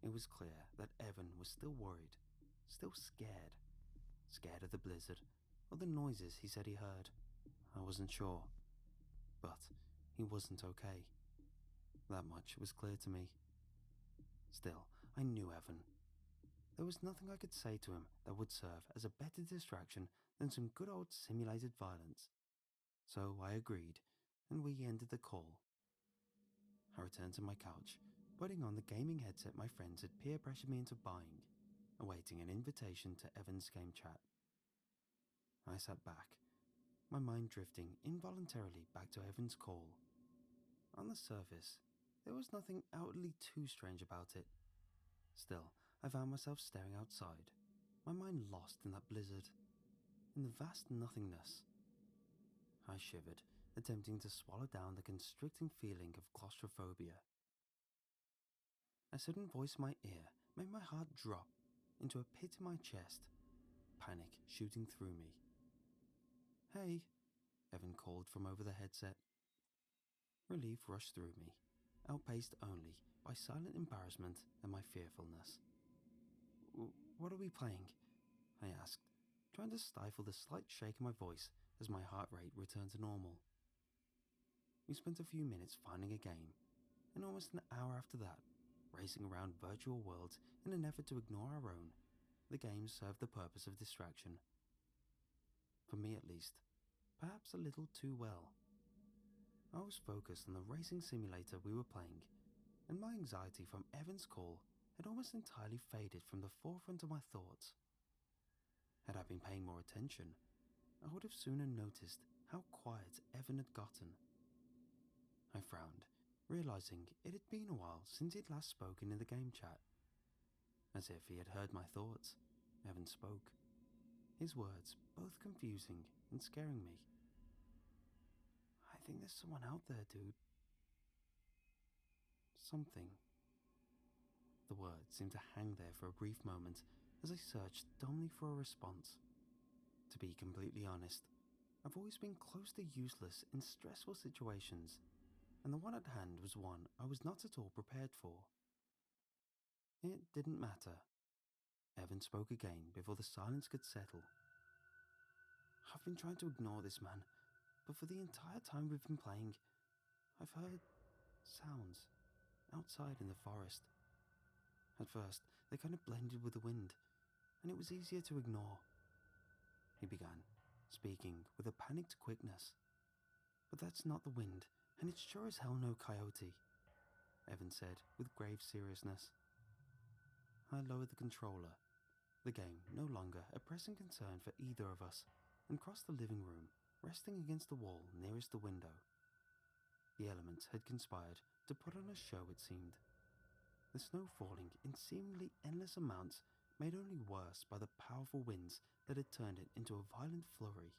S12: It was clear that Evan was still worried, still scared. Scared of the blizzard, or the noises he said he heard. I wasn't sure. But he wasn't okay. That much was clear to me. Still, I knew Evan. There was nothing I could say to him that would serve as a better distraction than some good old simulated violence. So I agreed, and we ended the call. I returned to my couch, putting on the gaming headset my friends had peer pressured me into buying, awaiting an invitation to Evan's game chat. I sat back, my mind drifting involuntarily back to Evan's call. On the surface, there was nothing outwardly too strange about it. Still, I found myself staring outside, my mind lost in that blizzard, in the vast nothingness. I shivered, attempting to swallow down the constricting feeling of claustrophobia. A sudden voice in my ear made my heart drop into a pit in my chest, panic shooting through me. "Hey," Evan called from over the headset. Relief rushed through me, outpaced only by silent embarrassment and my fearfulness. "What are we playing?" I asked, trying to stifle the slight shake in my voice as my heart rate returned to normal. We spent a few minutes finding a game, and almost an hour after that, racing around virtual worlds in an effort to ignore our own. The game served the purpose of distraction. For me at least, perhaps a little too well. I was focused on the racing simulator we were playing, and my anxiety from Evan's call had almost entirely faded from the forefront of my thoughts. Had I been paying more attention, I would have sooner noticed how quiet Evan had gotten. I frowned, realizing it had been a while since he'd last spoken in the game chat. As if he had heard my thoughts, Evan spoke, his words both confusing and scaring me. "I think there's someone out there, dude. Something." The words seemed to hang there for a brief moment as I searched dumbly for a response. To be completely honest, I've always been close to useless in stressful situations, and the one at hand was one I was not at all prepared for. It didn't matter. Evan spoke again before the silence could settle. I've been trying to ignore this man, but for the entire time we've been playing, I've heard sounds outside in the forest. At first, they kind of blended with the wind, and it was easier to ignore. He began, speaking with a panicked quickness. But that's not the wind, and it's sure as hell no coyote, Evan said with grave seriousness. I lowered the controller, the game no longer a pressing concern for either of us, and crossed the living room, resting against the wall nearest the window. The elements had conspired to put on a show, it seemed. The snow falling in seemingly endless amounts made only worse by the powerful winds that had turned it into a violent flurry.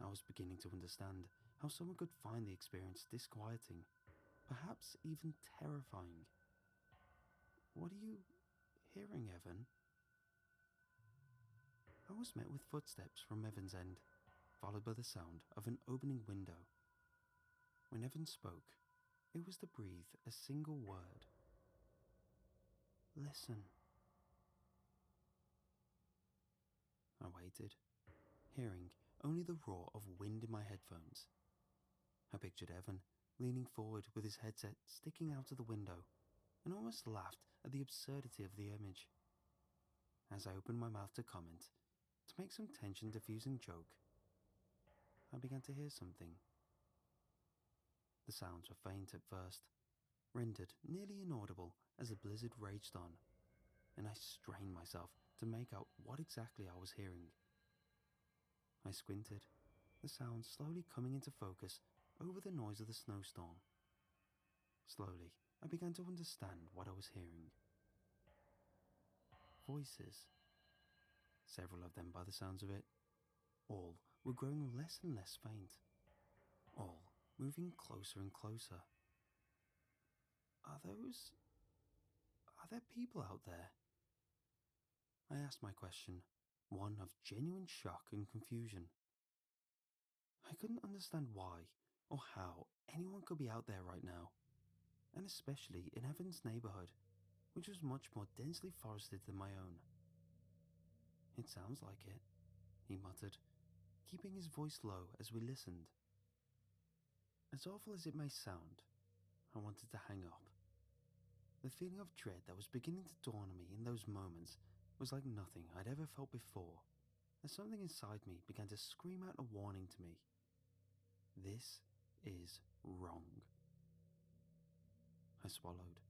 S12: I was beginning to understand how someone could find the experience disquieting, perhaps even terrifying. What are you hearing, Evan? I was met with footsteps from Evan's end, followed by the sound of an opening window. When Evan spoke, it was to breathe a single word. Listen. I waited, hearing only the roar of wind in my headphones. I pictured Evan leaning forward with his headset sticking out of the window, and almost laughed at the absurdity of the image. As I opened my mouth to comment, to make some tension-diffusing joke, I began to hear something. The sounds were faint at first, rendered nearly inaudible as the blizzard raged on, and I strained myself to make out what exactly I was hearing. I squinted, the sound slowly coming into focus over the noise of the snowstorm. Slowly, I began to understand what I was hearing. Voices. Several of them by the sounds of it. All were growing less and less faint. All moving closer and closer. Are there people out there? I asked my question, one of genuine shock and confusion. I couldn't understand why or how anyone could be out there right now, and especially in Evan's neighborhood, which was much more densely forested than my own. It sounds like it, he muttered, keeping his voice low as we listened. As awful as it may sound, I wanted to hang up. The feeling of dread that was beginning to dawn on me in those moments was like nothing I'd ever felt before, as something inside me began to scream out a warning to me. This is wrong. I swallowed,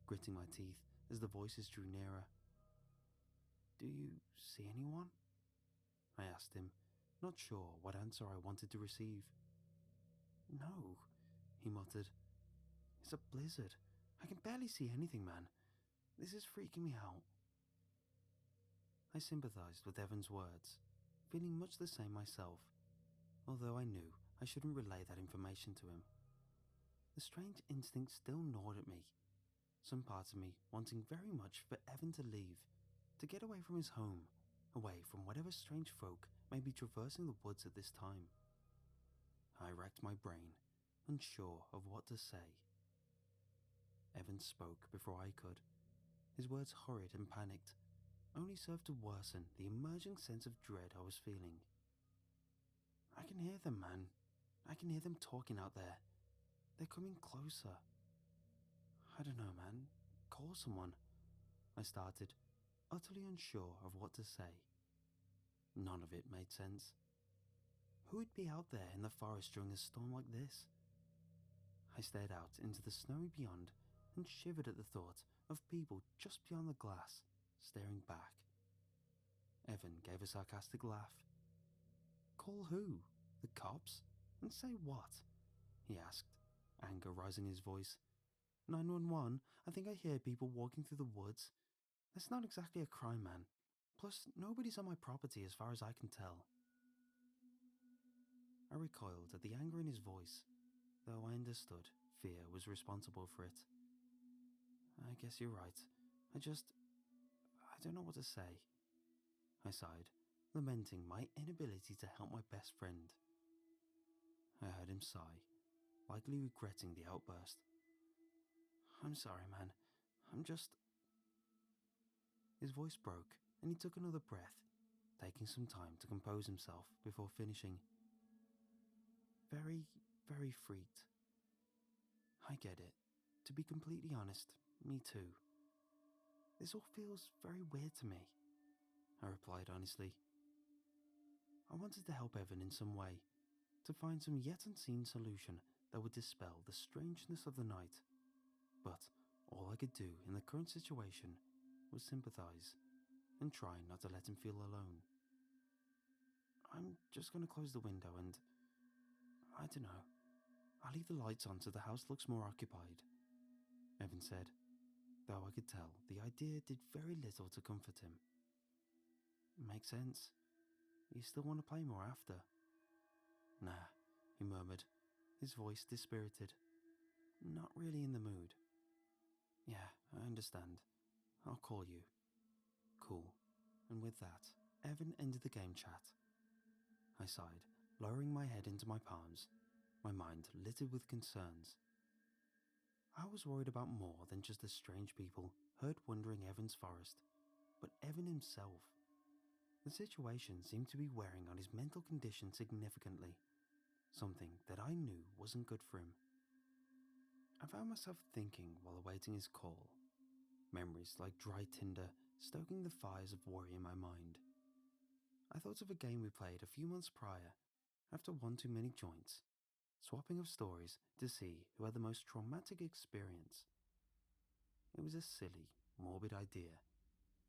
S12: gritting my teeth as the voices drew nearer. Do you see anyone? I asked him, not sure what answer I wanted to receive. No, he muttered. It's a blizzard. I can barely see anything, man. This is freaking me out. I sympathized with Evan's words, feeling much the same myself, although I knew I shouldn't relay that information to him. The strange instinct still gnawed at me, some parts of me wanting very much for Evan to leave, to get away from his home, away from whatever strange folk may be traversing the woods at this time. I racked my brain, unsure of what to say. Evan spoke before I could. His words, hurried and panicked, only served to worsen the emerging sense of dread I was feeling. I can hear them, man. I can hear them talking out there. They're coming closer. I don't know, man. Call someone. I started, utterly unsure of what to say. None of it made sense. Who would be out there in the forest during a storm like this? I stared out into the snowy beyond and shivered at the thought of people just beyond the glass, staring back. Evan gave a sarcastic laugh. Call who? The cops? And say what? He asked, anger rising in his voice. 911, I think I hear people walking through the woods. That's not exactly a crime, man. Plus, nobody's on my property as far as I can tell. I recoiled at the anger in his voice, though I understood fear was responsible for it. I guess you're right. I don't know what to say. I sighed, lamenting my inability to help my best friend. I heard him sigh, likely regretting the outburst. "I'm sorry, man. I'm just..." His voice broke, and he took another breath, taking some time to compose himself before finishing. Very, very freaked. I get it. To be completely honest, me too. This all feels very weird to me, I replied honestly. I wanted to help Evan in some way, to find some yet unseen solution that would dispel the strangeness of the night, but all I could do in the current situation was sympathize and try not to let him feel alone. "I'm just going to close the window and, I don't know, I'll leave the lights on so the house looks more occupied," Evan said, though I could tell the idea did very little to comfort him. "Makes sense. You still want to play more after?" "Nah," he murmured, his voice dispirited. "Not really in the mood." "Yeah, I understand. I'll call you." "Cool." And with that, Evan ended the game chat. I sighed, lowering my head into my palms, my mind littered with concerns. I was worried about more than just the strange people heard wandering Evan's forest, but Evan himself. The situation seemed to be wearing on his mental condition significantly, something that I knew wasn't good for him. I found myself thinking while awaiting his call, memories like dry tinder stoking the fires of worry in my mind. I thought of a game we played a few months prior, after one too many joints, swapping of stories to see who had the most traumatic experience. It was a silly, morbid idea,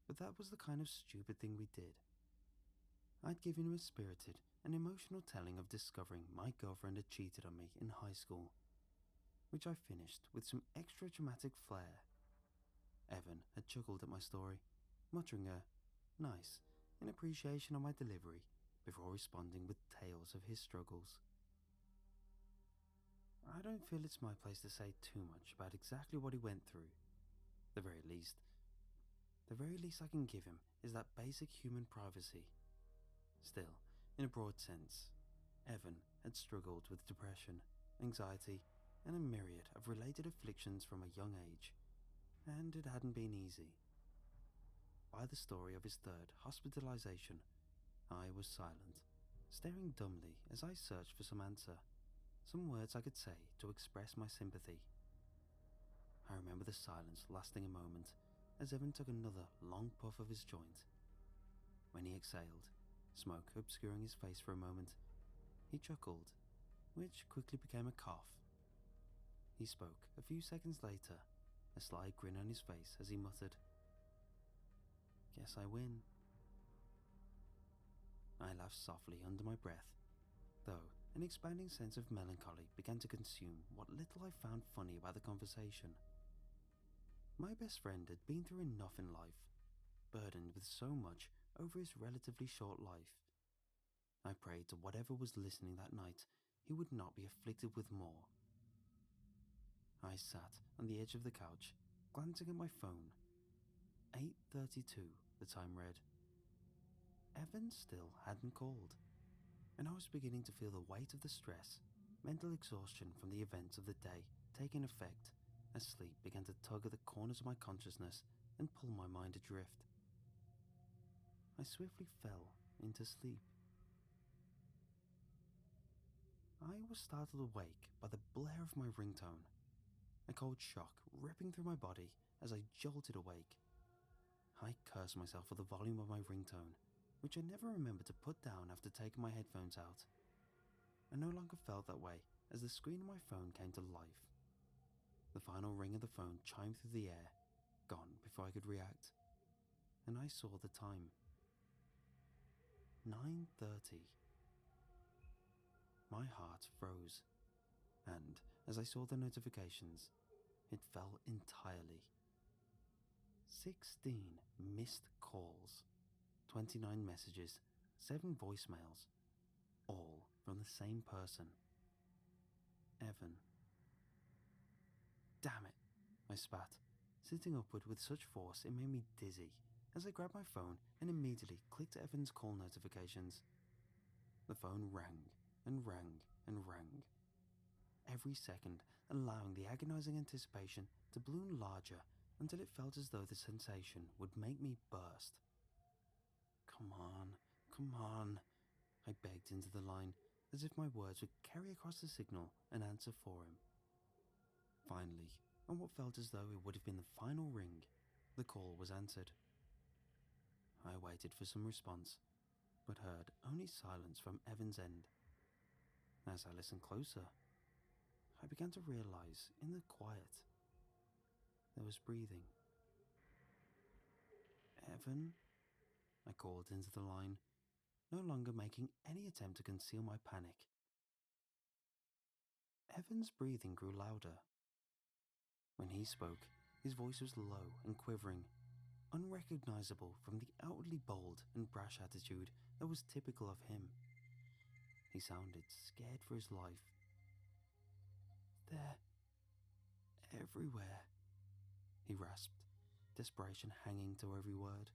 S12: but that was the kind of stupid thing we did. I'd given him a spirited and emotional telling of discovering my girlfriend had cheated on me in high school, which I finished with some extra dramatic flair. Evan had chuckled at my story, muttering a "nice" in appreciation of my delivery before responding with tales of his struggles. I don't feel it's my place to say too much about exactly what he went through. The very least I can give him is that basic human privacy. Still, in a broad sense, Evan had struggled with depression, anxiety, and a myriad of related afflictions from a young age, and it hadn't been easy. By the story of his third hospitalization, I was silent, staring dumbly as I searched for some answer, some words I could say to express my sympathy. I remember the silence lasting a moment as Evan took another long puff of his joint. When he exhaled, smoke obscuring his face for a moment, he chuckled, which quickly became a cough. He spoke a few seconds later, a sly grin on his face as he muttered, "Guess I win." I laughed softly under my breath, though an expanding sense of melancholy began to consume what little I found funny about the conversation. My best friend had been through enough in life, burdened with so much over his relatively short life. I prayed to whatever was listening that night he would not be afflicted with more. I sat on the edge of the couch, glancing at my phone. 8:32, the time read. Evan still hadn't called, and I was beginning to feel the weight of the stress, mental exhaustion from the events of the day taking effect as sleep began to tug at the corners of my consciousness and pull my mind adrift. I swiftly fell into sleep. I was startled awake by the blare of my ringtone, a cold shock ripping through my body as I jolted awake. I cursed myself for the volume of my ringtone, which I never remembered to put down after taking my headphones out. I no longer felt that way as the screen of my phone came to life. The final ring of the phone chimed through the air, gone before I could react, and I saw the time. 9:30. My heart froze, and as I saw the notifications, it fell entirely. 16 missed calls, 29 messages, 7 voicemails, all from the same person. Evan. Damn it, I spat, sitting upward with such force it made me dizzy, as I grabbed my phone and immediately clicked Evan's call notifications. The phone rang and rang and rang, every second allowing the agonizing anticipation to balloon larger until it felt as though the sensation would make me burst. Come on, I begged into the line, as if my words would carry across the signal an answer for him. Finally, on what felt as though it would have been the final ring, the call was answered. I waited for some response, but heard only silence from Evan's end. As I listened closer, I began to realize in the quiet, there was breathing. Evan? I called into the line, no longer making any attempt to conceal my panic. Evan's breathing grew louder. When he spoke, his voice was low and quivering, unrecognizable from the outwardly bold and brash attitude that was typical of him. He sounded scared for his life. They're everywhere, he rasped, desperation hanging to every word.